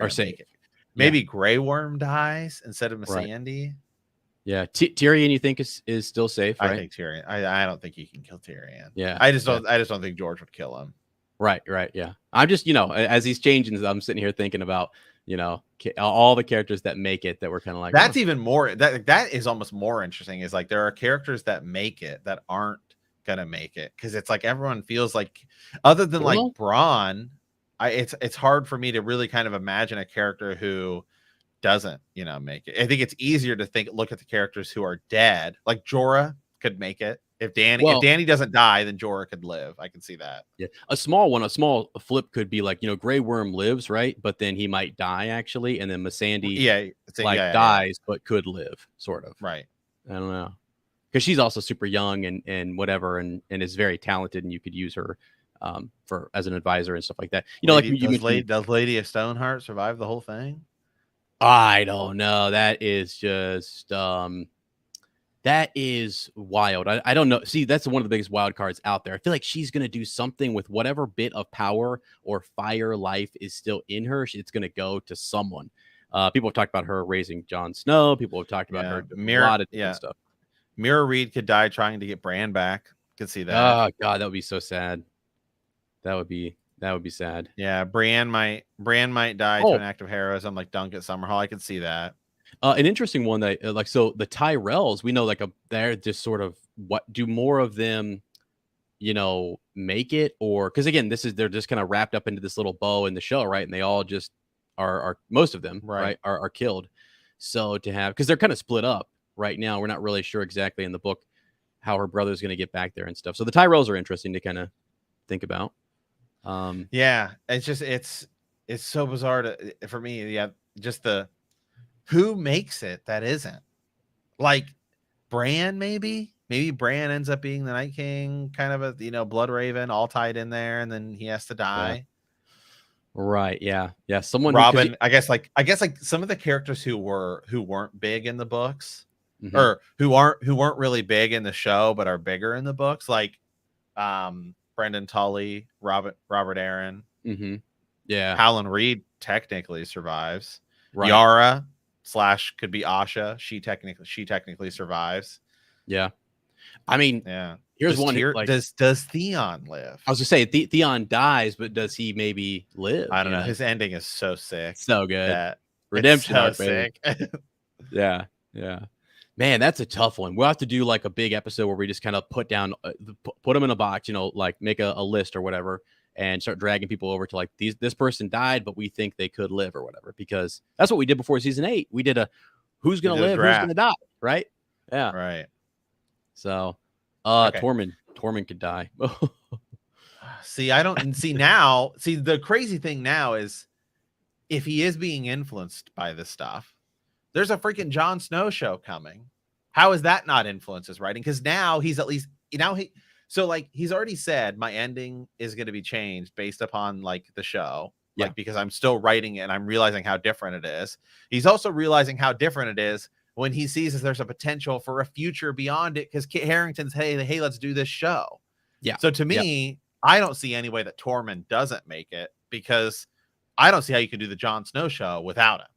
safe. make it. Maybe Grey Worm dies instead of Missandei. Right. Yeah, Tyrion, you think is still safe? Right? I think Tyrion. I don't think he can kill Tyrion. Yeah, I just don't think George would kill him. Right. Yeah. I'm just, as he's changing, I'm sitting here thinking about, all the characters that make it, that were kind of like, that's even more, that is almost more interesting, is like there are characters that make it that aren't gonna make it, because it's like everyone feels like, other than like Bronn, it's hard for me to really kind of imagine a character who doesn't make it. I think it's easier to look at the characters who are dead. Like Jorah could make it. If Dany doesn't die, then Jorah could live. I can see that. Yeah, a small flip could be like, Grey Worm lives, right? But then he might die actually, and then Missandei dies but could live, sort of. Right. I don't know, because she's also super young and whatever, and is very talented, and you could use her for as an advisor and stuff like that. Does Lady of Stoneheart survive the whole thing? I don't know. That is just that is wild. I don't know. See, that's one of the biggest wild cards out there. I feel like she's going to do something with whatever bit of power or fire life is still in her. It's going to go to someone. People have talked about her raising Jon Snow. People have talked about her doing a lot of different stuff. Mira Reed could die trying to get Bran back. Could see that. Oh God, that would be so sad. That would be sad. Yeah, Bran might die to an act of heroism, like Dunk at Summerhall. I could see that. An interesting one that so the Tyrells, we know they're just sort of, what do more of them, make it, or because again, they're just kind of wrapped up into this little bow in the show, right? And they all just are most of them, right, are killed. So to have, because they're kind of split up right now, we're not really sure exactly in the book how her brother's going to get back there and stuff. So the Tyrells are interesting to kind of think about. Yeah, it's just it's so bizarre for me. Yeah, just who makes it that isn't like Bran. Maybe Bran ends up being the Night King, kind of a Blood Raven, all tied in there, and then he has to die. Right. Yeah. Someone, Robin. I guess like some of the characters who weren't big in the books, or who weren't really big in the show but are bigger in the books, like Brendan Tully, Robert Aaron. Yeah. Howland Reed technically survives. Right. Yara / could be Asha. She technically survives. Yeah. I mean, here's one. Does Theon live? I was gonna say Theon dies, but does he maybe live? I don't know. His ending is so sick. So good. Redemption arc, sick. Yeah. Man, that's a tough one. We'll have to do like a big episode where we just kind of put them in a box, like make a list or whatever, and start dragging people over to like this person died, but we think they could live or whatever, because that's what we did before season 8. We did who's going to live, who's going to die. Right. Yeah. Right. So, okay. Tormund could die. See, I don't see now. See, the crazy thing now is if he is being influenced by this stuff, there's a freaking Jon Snow show coming. How is that not influence his writing? Because now he's at least so like he's already said my ending is going to be changed based upon like the show. Like because I'm still writing it and I'm realizing how different it is. He's also realizing how different it is when he sees that there's a potential for a future beyond it because Kit Harington's hey, let's do this show. Yeah. So to me, I don't see any way that Tormund doesn't make it because I don't see how you can do the Jon Snow show without him.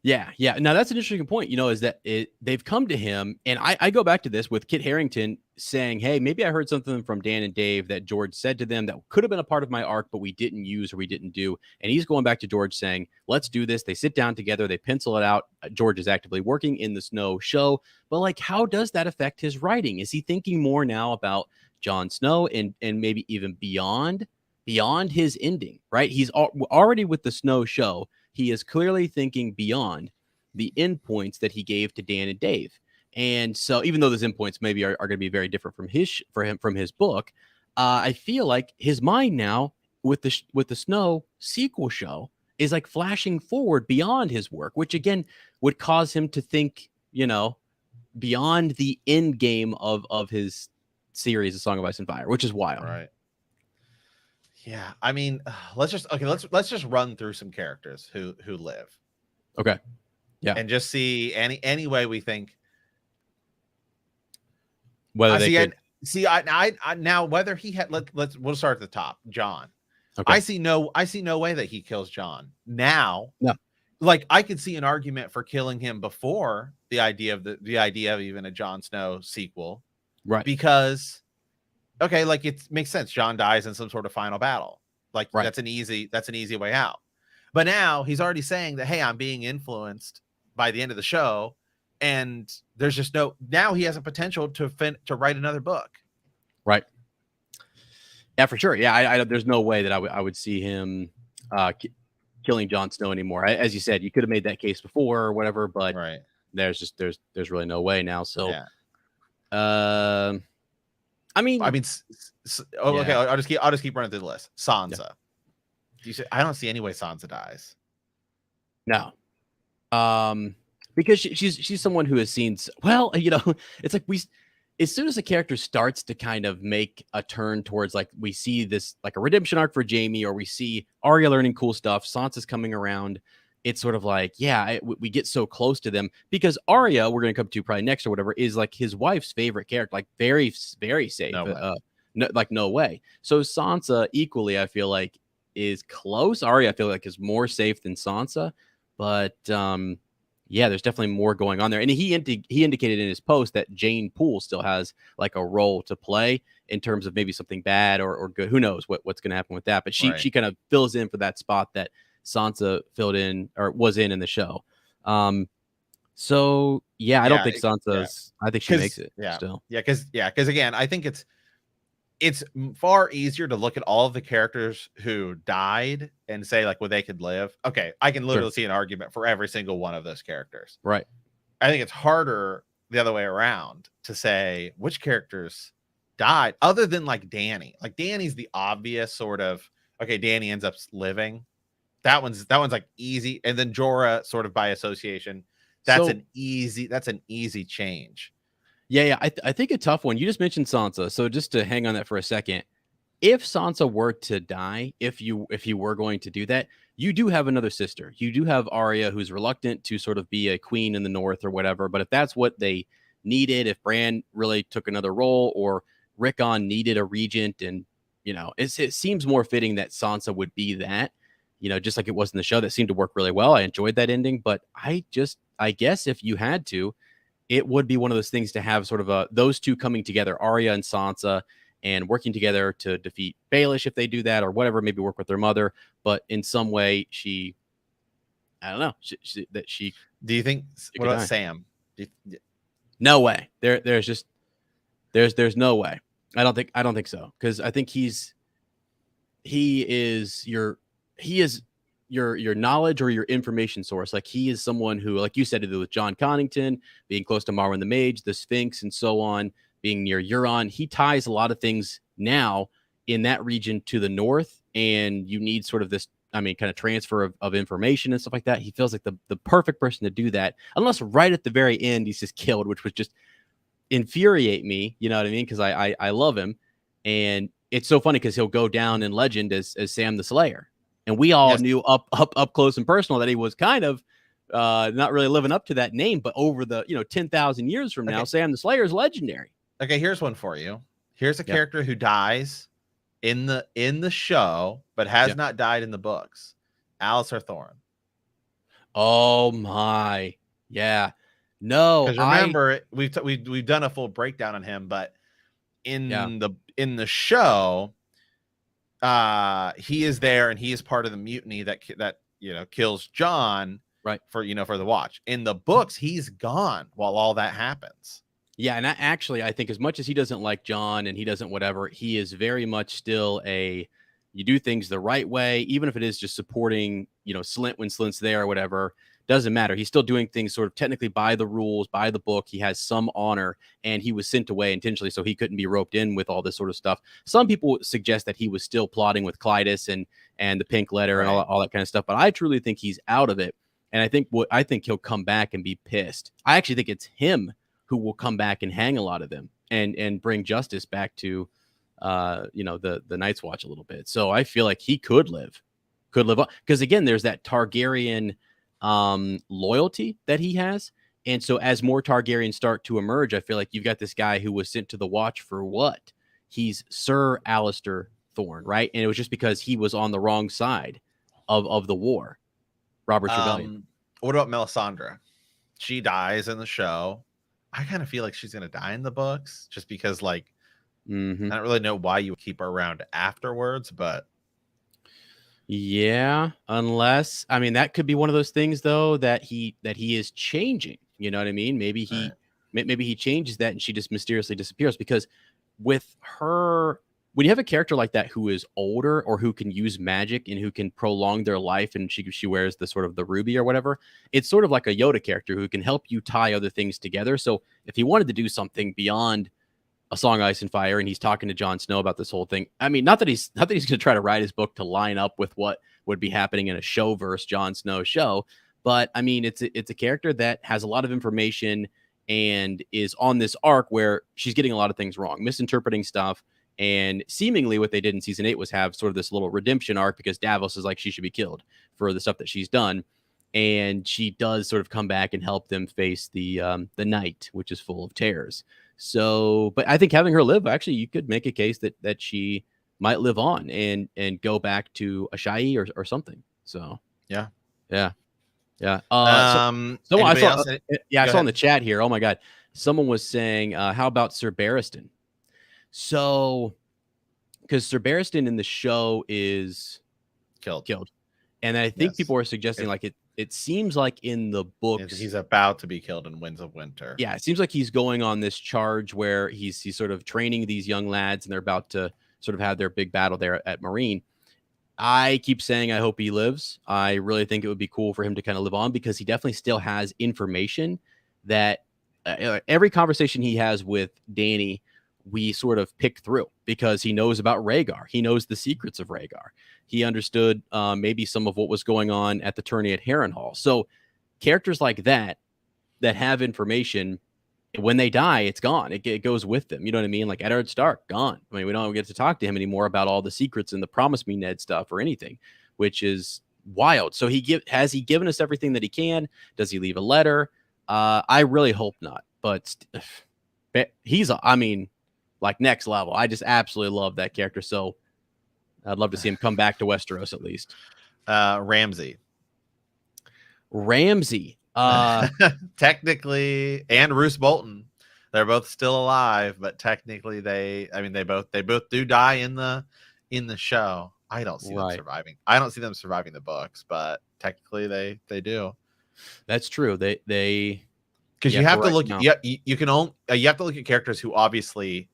Yeah. Now that's an interesting point, is that they've come to him, and I go back to this with Kit Harington saying, hey, maybe I heard something from Dan and Dave that George said to them that could have been a part of my arc, but we didn't use or we didn't do. And he's going back to George saying, let's do this. They sit down together, they pencil it out. George is actively working in the Snow show, but like, how does that affect his writing? Is he thinking more now about Jon Snow and maybe even beyond his ending, right? He's already with the Snow show. He is clearly thinking beyond the endpoints that he gave to Dan and Dave. And so even though those endpoints maybe are going to be very different from his book, I feel like his mind now with the Snow sequel show is like flashing forward beyond his work, which again would cause him to think, beyond the end game of his series, A Song of Ice and Fire, which is wild. Right. Yeah, I mean, let's just run through some characters who live. Okay. Yeah. And just see any way we think whether they could. I now whether he had we'll start at the top. Jon. Okay. I see no way that he kills Jon. Now, no. Like I could see an argument for killing him before the idea of even a Jon Snow sequel. Right. Because okay, like it makes sense. Jon dies in some sort of final battle. Like that's an easy way out. But now he's already saying that, hey, I'm being influenced by the end of the show, and there's just now he has a potential to write another book. Right. Yeah, for sure. Yeah, I there's no way that I would see him killing Jon Snow anymore. As you said, you could have made that case before or whatever, but there's really no way now. So, okay. I'll just keep running through the list. Sansa. Yeah. I don't see any way Sansa dies. No. Because she's someone who has seen, well, it's like as soon as a character starts to kind of make a turn towards like we see this like a redemption arc for Jaime, or we see Arya learning cool stuff, Sansa's coming around. It's sort of like, we get so close to them because Arya, we're going to come to probably next or whatever, is like his wife's favorite character, like very, very safe. No way. So Sansa equally, I feel like, is close. Arya, I feel like, is more safe than Sansa, but there's definitely more going on there. And he indicated in his post that Jane Poole still has like a role to play in terms of maybe something bad or good. Who knows what's going to happen with that? But she kind of fills in for that spot that Sansa filled in or was in the show. I don't think Sansa's. I think she makes it. Still. Because again, I think it's far easier to look at all of the characters who died and say like, well, they could live. Okay, I can literally see an argument for every single one of those characters. Right. I think it's harder the other way around to say which characters died, other than like Dany. Like Dany's the obvious sort of okay. Dany ends up living. That one's like easy, and then Jorah sort of by association. That's an easy change. Yeah. I think a tough one. You just mentioned Sansa, so just to hang on that for a second. If Sansa were to die, if you were going to do that, you do have another sister. You do have Arya, who's reluctant to sort of be a queen in the North or whatever. But if that's what they needed, if Bran really took another role, or Rickon needed a regent, and it seems more fitting that Sansa would be that. Just like it was in the show, that seemed to work really well. I enjoyed that ending, but I guess if you had to, it would be one of those things to have sort of those two coming together, Arya and Sansa, and working together to defeat Baelish if they do that or whatever, maybe work with their mother. But in some way, I don't know, do you think, what about Sam? No way. There's no way. I don't think so. Because I think he is your knowledge or your information source. Like he is someone who, like you said, with John Connington, being close to Marwyn the Mage, the Sphinx, and so on, being near Euron, he ties a lot of things now in that region to the north, and you need sort of this, I mean, kind of transfer of information and stuff like that. He feels like the perfect person to do that, unless right at the very end he's just killed, which was just infuriate me. You know what I mean? Because I love him, and it's so funny because he'll go down in legend as Sam the Slayer, and we all knew up close and personal that he was kind of not really living up to that name. But over the 10,000 years from now, Sam the Slayer is legendary. Okay, here's one for you. Here's a character who dies in the show, but has not died in the books. Alistair Thorne. Oh my, yeah. No, because remember we've done a full breakdown on him, but in the show, he is there and he is part of the mutiny that kills Jon. Right. For the Watch. In the books, he's gone while all that happens. Yeah, and I think as much as he doesn't like Jon and he doesn't whatever, he is very much still you do things the right way, even if it is just supporting, Slint when Slint's there or whatever. Doesn't matter. He's still doing things sort of technically by the rules, by the book. He has some honor, and he was sent away intentionally so he couldn't be roped in with all this sort of stuff. Some people suggest that he was still plotting with Clytus and the Pink Letter and all that kind of stuff, but I truly think he's out of it. And I think he'll come back and be pissed. I actually think it's him who will come back and hang a lot of them and bring justice back to the Night's Watch a little bit. So I feel like he could live on, because again, there's that Targaryen loyalty that he has. And so as more Targaryens start to emerge, I feel like you've got this guy who was sent to the Watch for what? He's Sir Alistair Thorne, right? And it was just because he was on the wrong side of the war. Robert's Rebellion. What about Melisandre? She dies in the show. I kind of feel like she's going to die in the books just because, I don't really know why you would keep her around afterwards, but. Yeah, unless, I mean, that could be one of those things, though, that he is changing. You know what I mean? Maybe he changes that and she just mysteriously disappears, because with her, when you have a character like that who is older or who can use magic and who can prolong their life, and she wears the sort of the ruby or whatever, it's sort of like a Yoda character who can help you tie other things together. So if he wanted to do something beyond A Song of Ice and Fire, and he's talking to Jon Snow about this whole thing, I mean, not that he's going to try to write his book to line up with what would be happening in a show versus Jon Snow show, but I mean, it's a character that has a lot of information and is on this arc where she's getting a lot of things wrong, misinterpreting stuff. And seemingly what they did in season 8 was have sort of this little redemption arc, because Davos is like, she should be killed for the stuff that she's done. And she does sort of come back and help them face the night, which is full of terrors. So, but I think having her live, actually, you could make a case that she might live on and go back to Ashai or something. So, yeah. So I saw in the chat here. Oh my God. Someone was saying, how about Ser Barristan? So, because Ser Barristan in the show is killed. And I think people are suggesting it seems like in the books he's about to be killed in Winds of Winter. Yeah, it seems like he's going on this charge where he's sort of training these young lads, and they're about to sort of have their big battle there at Marine. I keep saying I hope he lives. I really think it would be cool for him to kind of live on, because he definitely still has information that every conversation he has with Dany, we sort of pick through, because he knows about Rhaegar. He knows the secrets of Rhaegar. He understood maybe some of what was going on at the tourney at Harrenhal. So characters like that have information, when they die, it's gone. It goes with them. You know what I mean? Like Eddard Stark, gone. I mean, we don't get to talk to him anymore about all the secrets and the Promise Me Ned stuff or anything, which is wild. So has he given us everything that he can? Does he leave a letter? I really hope not. But he's, like next level. I just absolutely love that character. So I'd love to see him come back to Westeros at least. Ramsay. Technically, and Roose Bolton. They're both still alive, but technically they both do die in the show. I don't see them surviving. I don't see them surviving the books, but technically they do. That's true. They because you have to look. You have to look at characters who obviously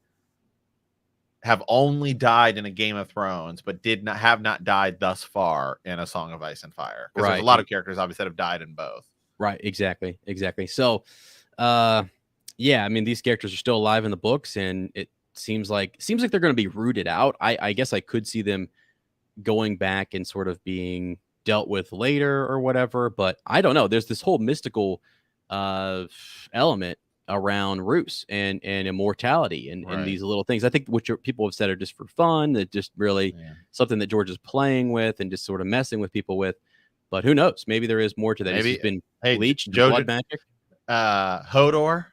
have only died in a Game of Thrones, but have not died thus far in A Song of Ice and Fire. Because there's a lot of characters obviously that have died in both. Right. Exactly. So, yeah, I mean, these characters are still alive in the books, and seems like they're going to be rooted out. I guess I could see them going back and sort of being dealt with later or whatever, but I don't know. There's this whole mystical element around Roose and immortality and these little things. I think what people have said are just for fun, that just really something that George is playing with and just sort of messing with people with. But who knows? Maybe there is more to that. Maybe he's been bleached, blood magic. Hodor.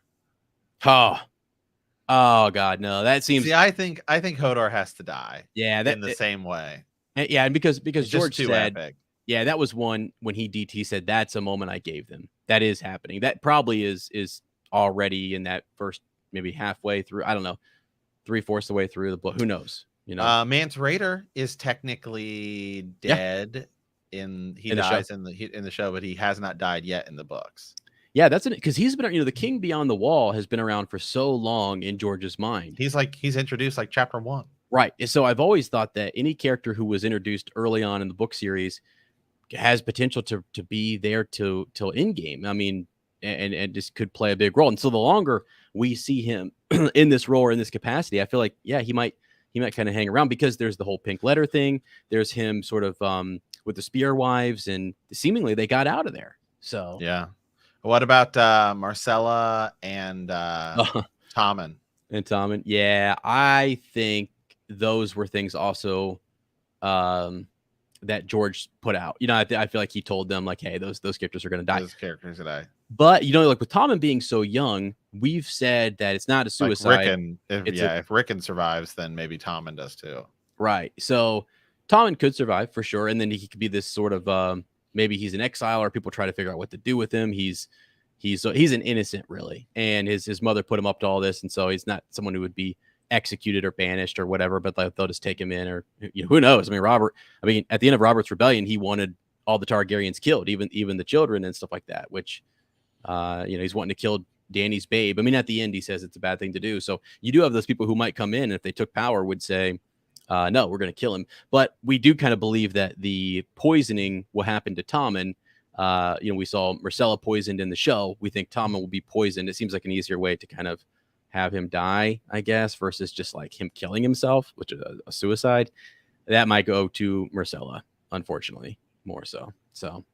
Oh God, no! That seems. See, I think Hodor has to die. Yeah, in the same way. Yeah, and because George said, epic. Yeah, that was one when he said that's a moment I gave them. That is happening. That probably is already in that first maybe halfway through. I don't know, 3/4 the way through the book. Who knows? You know, Mance Rayder is technically dead. He dies in the show, but he has not died yet in the books. Yeah, that's it, because he's been, the King Beyond the Wall has been around for so long in George's mind. He's introduced like chapter 1. Right. So I've always thought that any character who was introduced early on in the book series has potential to be there till end game. I mean, and just could play a big role. And so the longer we see him in this role or in this capacity, I feel like, yeah, he might kind of hang around, because there's the whole pink letter thing. There's him sort of with the spear wives, and seemingly they got out of there. So yeah. What about Marcella and Tommen? And Tommen, yeah, I think those were things also that George put out. I feel like he told them, like, hey, those characters are going to die. Those characters are die. But like with Tommen being so young, we've said that it's not a suicide. Like if Rickon survives, then maybe Tommen does too. Right. So Tommen could survive for sure, and then he could be this sort of maybe he's in exile, or people try to figure out what to do with him. He's an innocent, really, and his mother put him up to all this, and so he's not someone who would be executed or banished or whatever, but they'll just take him in, or who knows? I mean, at the end of Robert's rebellion, he wanted all the Targaryens killed, even the children and stuff like that, which he's wanting to kill Dany's babe. I mean, at the end, he says it's a bad thing to do. So you do have those people who might come in, and if they took power, would say, no, we're going to kill him. But we do kind of believe that the poisoning will happen to Tommen. We saw Marcella poisoned in the show. We think Tommen will be poisoned. It seems like an easier way to kind of have him die, I guess, versus just like him killing himself, which is a suicide. That might go to Marcella, unfortunately, more so. So,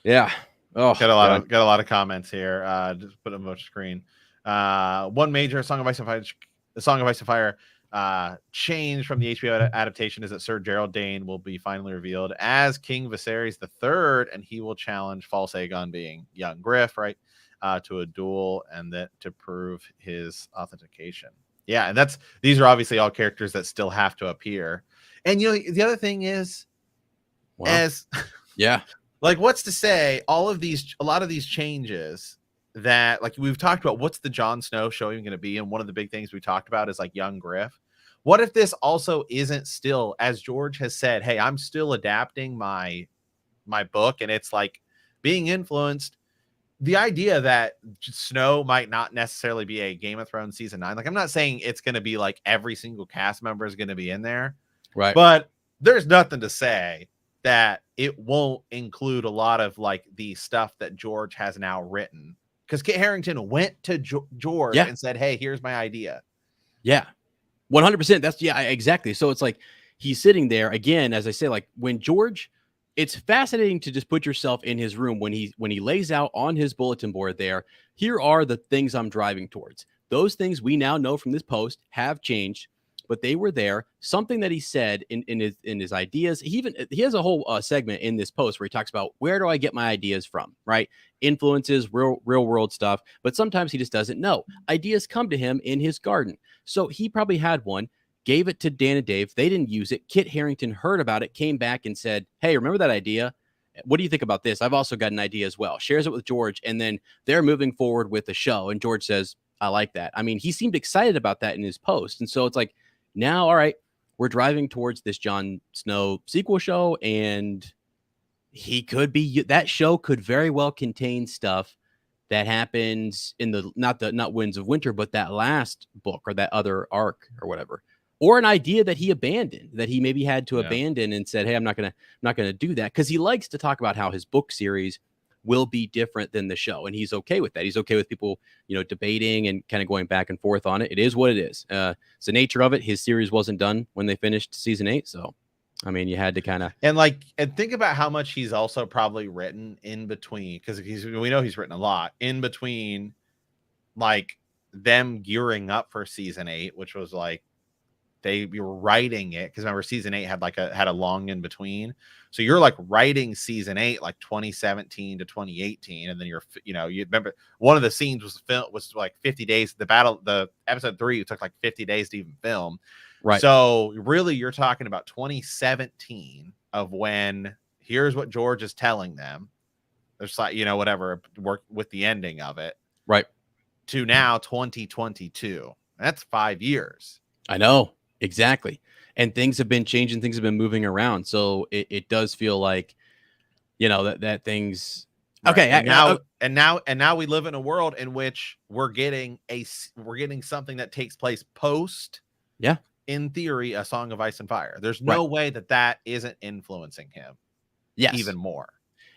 yeah. Oh, got a lot of comments here. Just put them on the screen. One major Song of Ice and Fire change from the HBO adaptation is that Sir Gerald Dane will be finally revealed as King Viserys III, and he will challenge false Aegon, being young Griff, right, to a duel, and that to prove his authentication. Yeah, and these are obviously all characters that still have to appear. And the other thing is, like, what's to say a lot of these changes that, like, we've talked about, what's the Jon Snow show even going to be? And one of the big things we talked about is like young Griff. What if this also isn't still, as George has said, hey, I'm still adapting my book, and it's like being influenced. The idea that Snow might not necessarily be a Game of Thrones season 9. Like, I'm not saying it's going to be like every single cast member is going to be in there. Right. But there's nothing to say that it won't include a lot of like the stuff that George has now written. Because Kit Harington went to George and said, hey, here's my idea. Yeah, 100%. That's exactly. So it's like he's sitting there again, as I say, like when George, it's fascinating to just put yourself in his room when he lays out on his bulletin board there. Here are the things I'm driving towards. Those things we now know from this post have changed, but they were there. Something that he said in his ideas. He has a whole segment in this post where he talks about, where do I get my ideas from, right? Influences, real world stuff. But sometimes he just doesn't know. Ideas come to him in his garden. So he probably had one, gave it to Dan and Dave. They didn't use it. Kit Harington heard about it, came back and said, hey, remember that idea? What do you think about this? I've also got an idea as well. Shares it with George, and then they're moving forward with the show. And George says, I like that. I mean, he seemed excited about that in his post. And so it's like, now, all right, we're driving towards this Jon Snow sequel show, and that show could very well contain stuff that happens in the not Winds of Winter, but that last book or that other arc or whatever, or an idea that he abandoned, that he maybe had to abandon and said, hey, I'm not gonna do that, because he likes to talk about how his book series will be different than the show. And he's okay with that. He's okay with people, debating and kind of going back and forth on it. It is what it is. It's the nature of it. His series wasn't done when they finished season 8. So, I mean, you had to kind of and think about how much he's also probably written in between, because we know he's written a lot in between, like them gearing up for season 8, which was like they were writing it, because remember season 8 had a long in between, so you're like writing season 8 like 2017 to 2018, and then you remember one of the scenes was like 50 days. The episode 3 took like 50 days to even film. Right. So really you're talking about 2017 of when here's what George is telling them. There's like, whatever, work with the ending of it. Right. To now 2022. That's 5 years. I know. Exactly. And things have been changing. Things have been moving around. So it does feel like, that things. Okay. Right. And now we live in a world in which we're getting something that takes place post. Yeah. In theory, A Song of Ice and Fire. There's no way that isn't influencing him. Yes. Even more.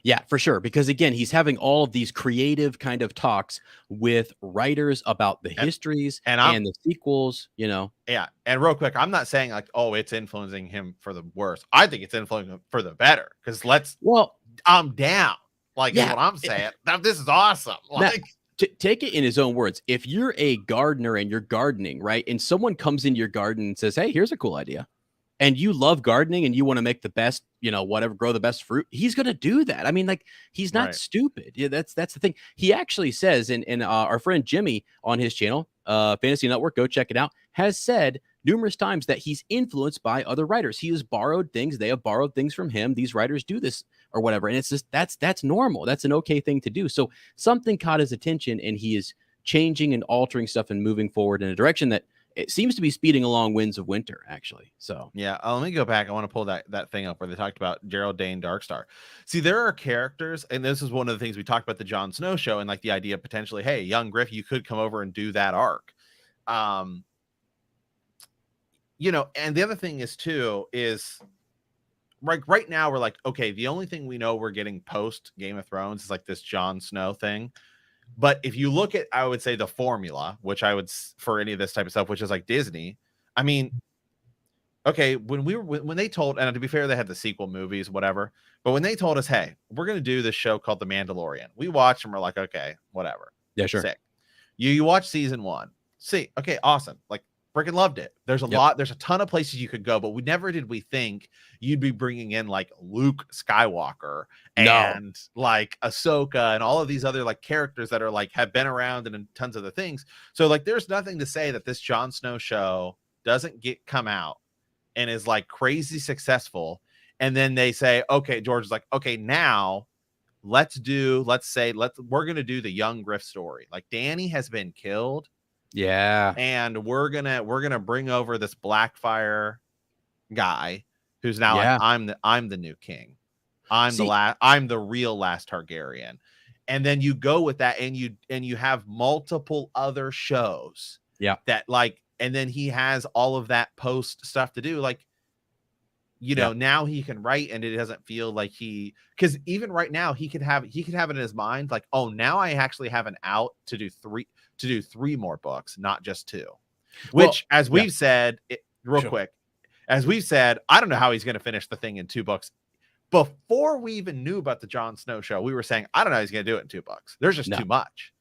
Yeah, for sure. Because again, he's having all of these creative kind of talks with writers about the histories and the sequels, Yeah. And real quick, I'm not saying like, oh, it's influencing him for the worse. I think it's influencing him for the better. Because I'm down. Like, is what I'm saying. This is awesome. Like, take it in his own words. If you're a gardener and you're gardening, right, and someone comes into your garden and says, hey, here's a cool idea, and you love gardening and you want to make the best, grow the best fruit, he's going to do that. I mean, like, he's not stupid. Yeah, that's the thing. He actually says, and our friend Jimmy on his channel, Fantasy Network, go check it out, has said numerous times that he's influenced by other writers. He has borrowed things. They have borrowed things from him. These writers do this or whatever. And it's just, that's normal. That's an okay thing to do. So something caught his attention, and he is changing and altering stuff and moving forward in a direction that it seems to be speeding along Winds of Winter, actually. So yeah, let me go back. I want to pull that thing up where they talked about Gerald Dane Darkstar. See, there are characters, and this is one of the things we talked about the Jon Snow show, and like the idea of potentially, hey, young Griff, you could come over and do that arc. And the other thing is too is like right now we're like, okay, the only thing we know we're getting post Game of Thrones is like this Jon Snow thing. But if you look at, I would say, the formula, which I would for any of this type of stuff, which is like Disney. I mean, okay, when they told, and to be fair, they had the sequel movies, whatever. But when they told us, hey, we're going to do this show called The Mandalorian, we watched and we're like, okay, whatever. Yeah, sure. Sick. You watch season 1. See, okay, awesome. Like, freaking loved it. There's a ton of places you could go, but never did we think you'd be bringing in like Luke Skywalker and like Ahsoka and all of these other like characters that are like have been around and in tons of the things. So like, there's nothing to say that this Jon Snow show doesn't come out and is like crazy successful. And then they say, okay, George is like, okay, now we're going to do the young Griff story. Like, Dany has been killed. Yeah. And we're gonna bring over this Blackfire guy who's now like, I'm the new king. I'm the real last Targaryen. And then you go with that, and you have multiple other shows. Yeah. That like, and then he has all of that post stuff to do. Like, now he can write, and it doesn't feel like because even right now he could have it in his mind like, oh, now I actually have an out to do 3 more books, not just 2. Which, as we've said, quick, as we've said, I don't know how he's going to finish the thing in 2 books. Before we even knew about the Jon Snow show, we were saying, I don't know how he's going to do it in 2 books. There's just too much.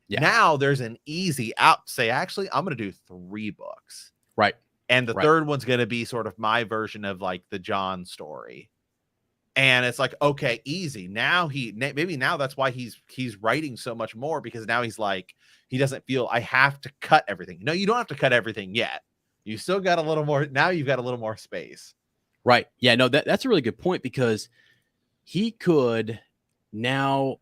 Yeah. Now there's an easy out to say, actually, I'm going to do 3 books. Right. And the third one's going to be sort of my version of like the Jon story. And it's like, okay, easy. Now maybe that's why he's writing so much more, because now he's like, he doesn't feel I have to cut everything. No, you don't have to cut everything yet. You still got a little more. Now you've got a little more space. Right. Yeah, no, that's a really good point, because he could now,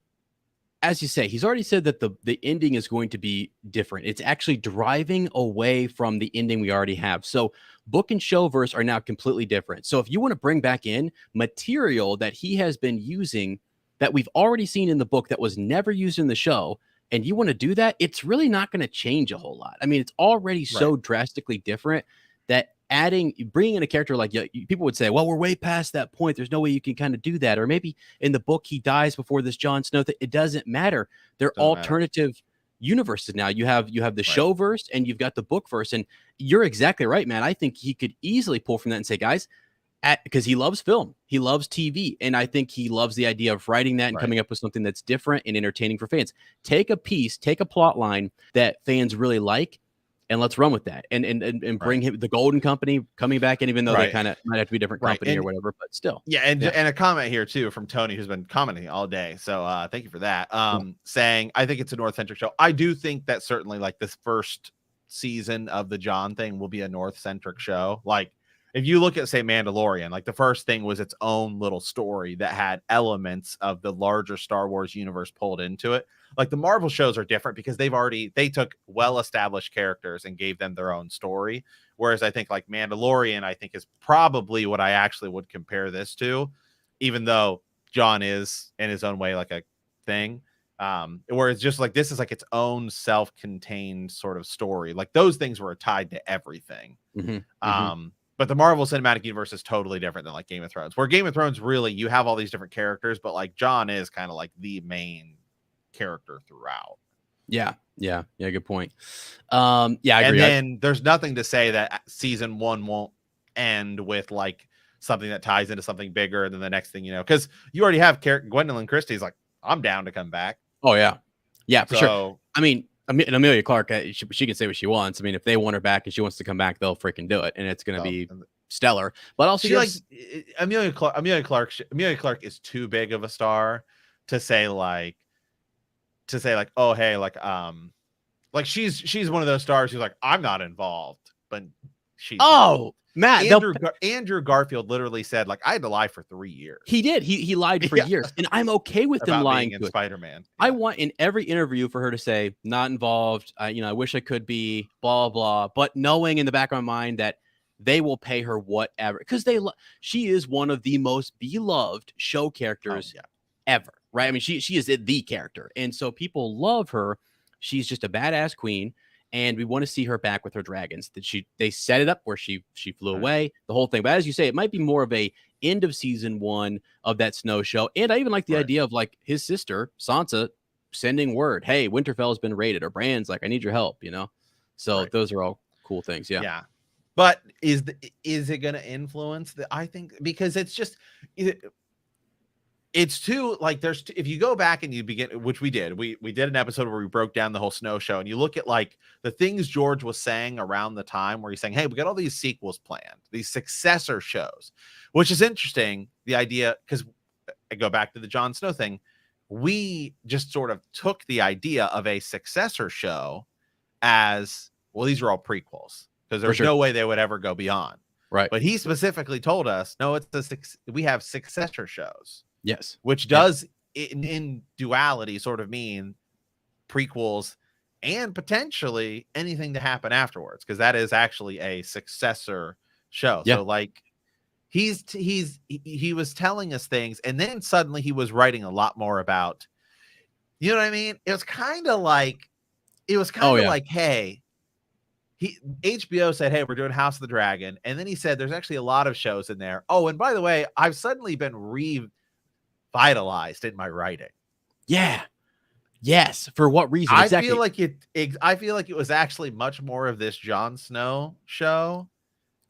as you say, he's already said that the ending is going to be different. It's actually driving away from the ending we already have. So book and showverse are now completely different. So if you want to bring back in material that he has been using that we've already seen in the book that was never used in the show, and you want to do that, it's really not going to change a whole lot. I mean, it's already so drastically different that bringing in a character like, people would say, well, we're way past that point. There's no way you can kind of do that. Or maybe in the book, he dies before this Jon Snow thing. It doesn't matter. They're alternative universes now. You have the show verse and you've got the book verse. And you're exactly right, man. I think he could easily pull from that and say, guys, because he loves film, he loves TV. And I think he loves the idea of writing that and coming up with something that's different and entertaining for fans. Take a piece, take a plot line that fans really like, and let's run with that, and bring him the Golden Company coming back, and even though they kind of might have to be a different company or whatever, but still. And a comment here too from Tony, who's been commenting all day. So thank you for that. Saying I think it's a North-centric show. I do think that certainly like this first season of the Jon thing will be a North-centric show. Like if you look at say Mandalorian, like the first thing was its own little story that had elements of the larger Star Wars universe pulled into it. Like the Marvel shows are different because they took well-established characters and gave them their own story. Whereas I think like Mandalorian, I think is probably what I actually would compare this to, even though Jon is in his own way like a thing. Where it's just like this is like its own self-contained sort of story. Like those things were tied to everything. But the Marvel Cinematic Universe is totally different than like Game of Thrones, where Game of Thrones really you have all these different characters, but like Jon is kind of like the main character throughout. Yeah, good point. I agree. And then there's nothing to say that season 1 won't end with like something that ties into something bigger, and then the next thing you know, because you already have Gwendolyn Christie's like, I'm down to come back. Oh yeah, for sure. I mean, Amelia Clark, she can say what she wants. I mean, if they want her back and she wants to come back, they'll freaking do it, and it's going to be stellar. But also, Amelia Clark is too big of a star to say like, oh hey, like she's one of those stars who's like, I'm not involved, but she's Matt, Andrew Garfield literally said like I had to lie for 3 years. He did. He lied for years, and I'm okay with them lying in Spider-Man. I want in every interview for her to say not involved. I wish I could be blah blah, but knowing in the back of my mind that they will pay her whatever because she is one of the most beloved show characters ever. Right? I mean, she is the character, and so people love her. She's just a badass queen. And we want to see her back with her dragons. They set it up where she flew away, the whole thing. But as you say, it might be more of a end of season 1 of that Snow show. And I even like the idea of like his sister Sansa sending word, "Hey, Winterfell has been raided," or Bran's like, "I need your help," So those are all cool things. Yeah. But is it going to influence I think because it's just. It's too like if you go back and you begin, which we did an episode where we broke down the whole Snow show, and you look at like the things George was saying around the time where he's saying, hey, we got all these sequels planned, these successor shows, which is interesting. The idea, because I go back to the Jon Snow thing, we just sort of took the idea of a successor show as well. These are all prequels because there's no way they would ever go beyond. Right. But he specifically told us, no, we have successor shows. Yes. Which does in duality sort of mean prequels and potentially anything to happen afterwards, because that is actually a successor show. So like he was telling us things, and then suddenly he was writing a lot more about, you know what I mean? It was kind of like hey, HBO said, hey, we're doing House of the Dragon, and then he said there's actually a lot of shows in there. Oh, and by the way, I've suddenly been revitalized in my writing. Yeah. Yes. For what reason? Exactly. I feel like it was actually much more of this Jon Snow show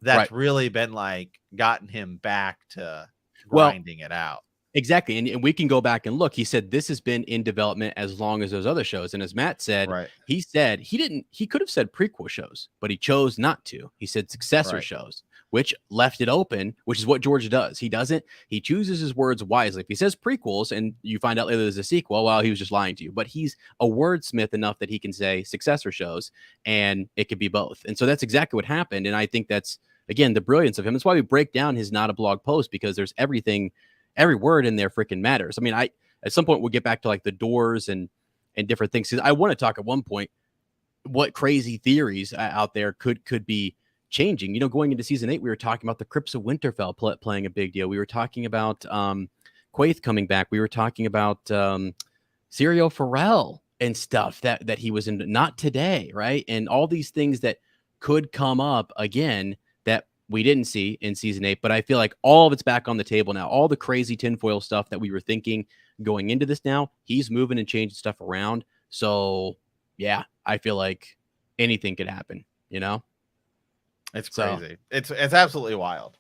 that's really been like gotten him back to grinding it out. Exactly. And we can go back and look. He said this has been in development as long as those other shows. And as Matt said, he said he could have said prequel shows, but he chose not to. He said successor shows, which left it open, which is what George does. He chooses his words wisely. If he says prequels and you find out later there's a sequel, well, he was just lying to you. But he's a wordsmith enough that he can say successor shows, and it could be both. And so that's exactly what happened. And I think that's, again, the brilliance of him. That's why we break down his not a blog post, because there's everything. Every word in there freaking matters. I mean, at some point we'll get back to like the doors and different things. I want to talk at one point what crazy theories out there could be changing. Going into season 8, we were talking about the Crypts of Winterfell playing a big deal. We were talking about Quaithe coming back. We were talking about Syrio Forel and stuff that he was in, not today, right? And all these things that could come up again that we didn't see in season 8, but I feel like all of it's back on the table now. All the crazy tinfoil stuff that we were thinking going into this now, he's moving and changing stuff around. So yeah, I feel like anything could happen, you know? It's crazy. It's absolutely wild.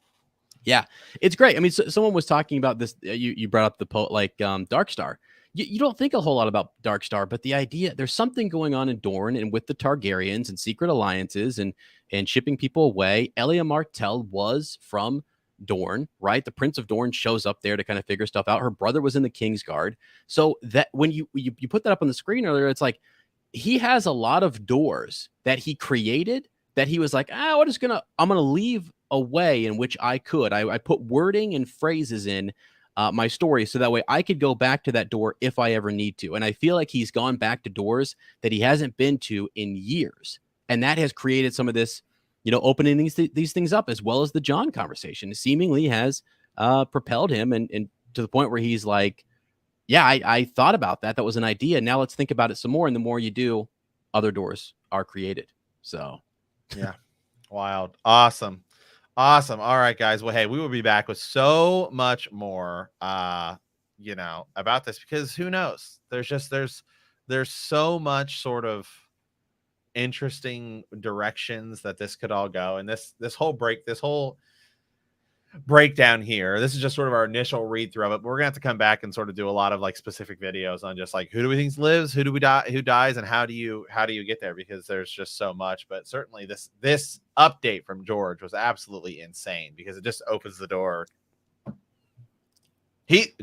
Yeah, it's great. I mean, someone was talking about this. You brought up the Darkstar. You don't think a whole lot about Darkstar, but the idea there's something going on in Dorne and with the Targaryens and secret alliances and shipping people away. Elia Martell was from Dorne, right? The Prince of Dorne shows up there to kind of figure stuff out. Her brother was in the Kingsguard. So that when you put that up on the screen earlier, it's like he has a lot of doors that he created that he was like, I'm gonna leave a way in which I could. I put wording and phrases in my story so that way I could go back to that door if I ever need to. And I feel like he's gone back to doors that he hasn't been to in years. And that has created some of this, opening these things up, as well as the Jon conversation. It seemingly has propelled him and to the point where he's like, yeah, I thought about that. That was an idea. Now let's think about it some more. And the more you do, other doors are created. So yeah, wild. Awesome. All right, guys. Well, hey, we will be back with so much more, about this, because who knows? There's so much sort of interesting directions that this could all go. And this whole breakdown here, this is just sort of our initial read through of it, but we're gonna have to come back and sort of do a lot of like specific videos on just like who do we think lives, who dies, and how do you get there, because there's just so much. But certainly this update from George was absolutely insane, because it just opens the door.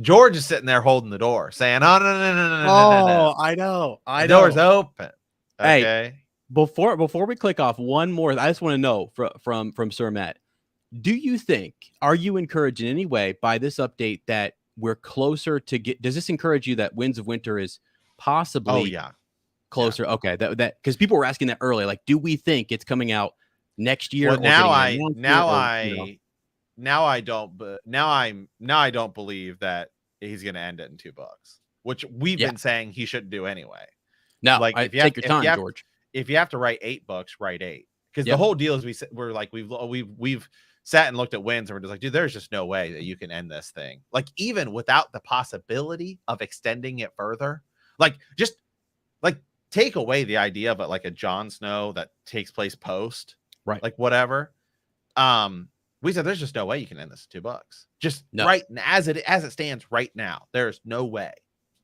George is sitting there holding the door saying, oh no. I know the door's open. Okay, hey, before we click off, one more, I just want to know from Sir Matt, are you encouraged in any way by this update that we're closer to does this encourage you that Winds of Winter is possibly closer? Yeah. Okay. That because people were asking that earlier, like, do we think it's coming out next year? Well, now I don't believe that he's going to end it in 2 books, which we've been saying he shouldn't do anyway. No, like, take your time, George. If you have to write 8 books, write 8. Because the whole deal is we've sat and looked at wins and we're just like, dude, there's just no way that you can end this thing. Like, even without the possibility of extending it further, like, just like take away the idea of it, like a Jon Snow that takes place post, right? Like whatever. We said there's just no way you can end this in 2 books. Just right as it stands right now, there's no way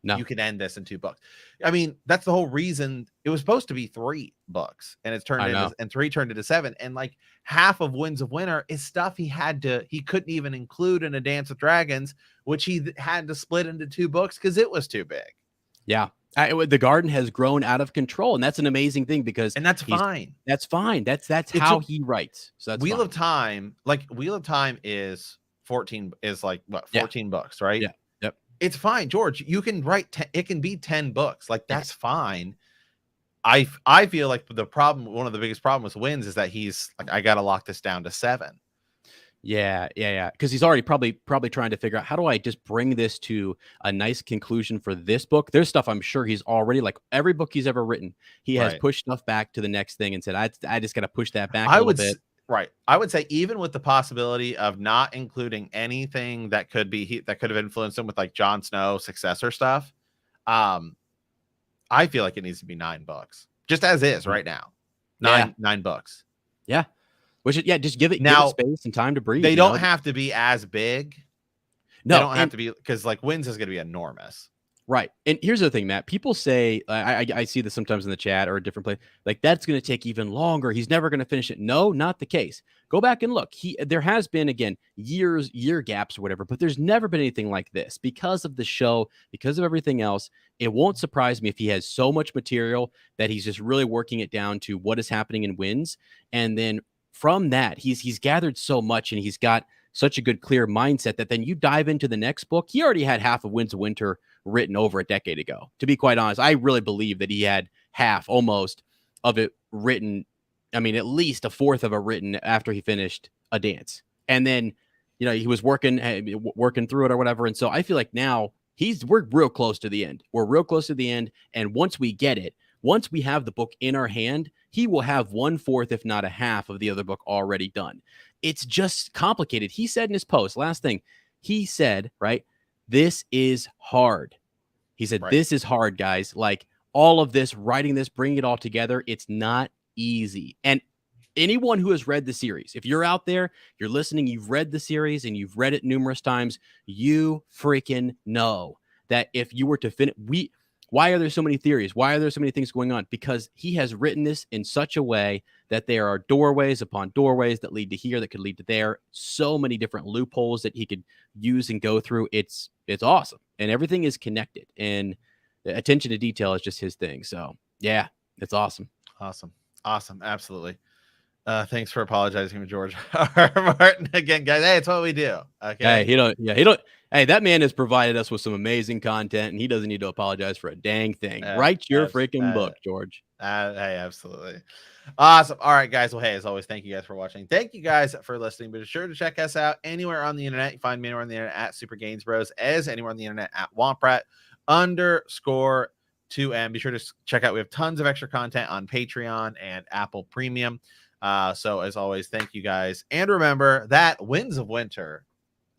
you can end this in 2 books. I mean, that's the whole reason it was supposed to be 3 books, and it's turned into, and 3 turned into 7. And like half of Winds of Winter is stuff he couldn't even include in A Dance with Dragons, which he had to split into 2 books because it was too big. Yeah. The garden has grown out of control, and that's an amazing thing, because that's fine. That's fine. That's how he writes. So that's Wheel of Time is 14 books, right? Yeah. Yep. It's fine, George. You can write it can be 10 books. Like, that's fine. I feel like one of the biggest problems with Winds is that he's like, I gotta lock this down to 7. Yeah. Because he's already probably trying to figure out, how do I just bring this to a nice conclusion for this book? There's stuff I'm sure he's already, like every book he's ever written, he has pushed stuff back to the next thing and said, I just got to push that back a little bit. Right. I would say, even with the possibility of not including anything that could have influenced him with like Jon Snow successor stuff, I feel like it needs to be 9 books, just as is right now. 9 books. Yeah. Just give it space and time to breathe. They don't have to be as big. No, they don't have to be, because like Winds is going to be enormous. Right. And here's the thing, Matt. People say, I see this sometimes in the chat or a different place, like, that's going to take even longer. He's never going to finish it. No, not the case. Go back and look. There has been, again, year gaps or whatever, but there's never been anything like this because of the show, because of everything else. It won't surprise me if he has so much material that he's just really working it down to what is happening in Winds. And then from that, he's gathered so much, and he's got such a good, clear mindset that then you dive into the next book. He already had half of Winds of Winter written over a decade ago. To be quite honest, I really believe that he had half almost of it written. I mean, at least a fourth of it written after he finished A Dance. And then, he was working through it or whatever. And so I feel like now we're real close to the end. We're real close to the end. And once we get it, once we have the book in our hand, he will have 1/4, if not a half, of the other book already done. It's just complicated. He said in his post, last thing, he said, right, this is hard. He said, Right. this is hard, guys. Like all of this, writing this, bringing it all together, it's not easy. And anyone who has read the series, if you're out there, you're listening, you've read the series and you've read it numerous times, you freaking know that if you were to finish, why are there so many theories? Why are there so many things going on? Because he has written this in such a way that there are doorways upon doorways that lead to here, that could lead to there. So many different loopholes that he could use and go through. It's awesome. And everything is connected. And the attention to detail is just his thing. So yeah, it's awesome. Awesome. Absolutely. Thanks for apologizing to George R. R. Martin again, guys. Hey, it's what we do. Okay. Hey, he don't. Hey, that man has provided us with some amazing content, and he doesn't need to apologize for a dang thing. Write your freaking book, George. Hey, absolutely. Awesome. All right, guys. Well, hey, as always, thank you guys for watching. Thank you guys for listening. But be sure to check us out anywhere on the internet. You find me anywhere on the internet at Super Gains Bros, as anywhere on the internet at Womprat_2M. Be sure to check out. We have tons of extra content on Patreon and Apple Premium. So as always, thank you guys. And remember that Winds of Winter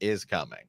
is coming.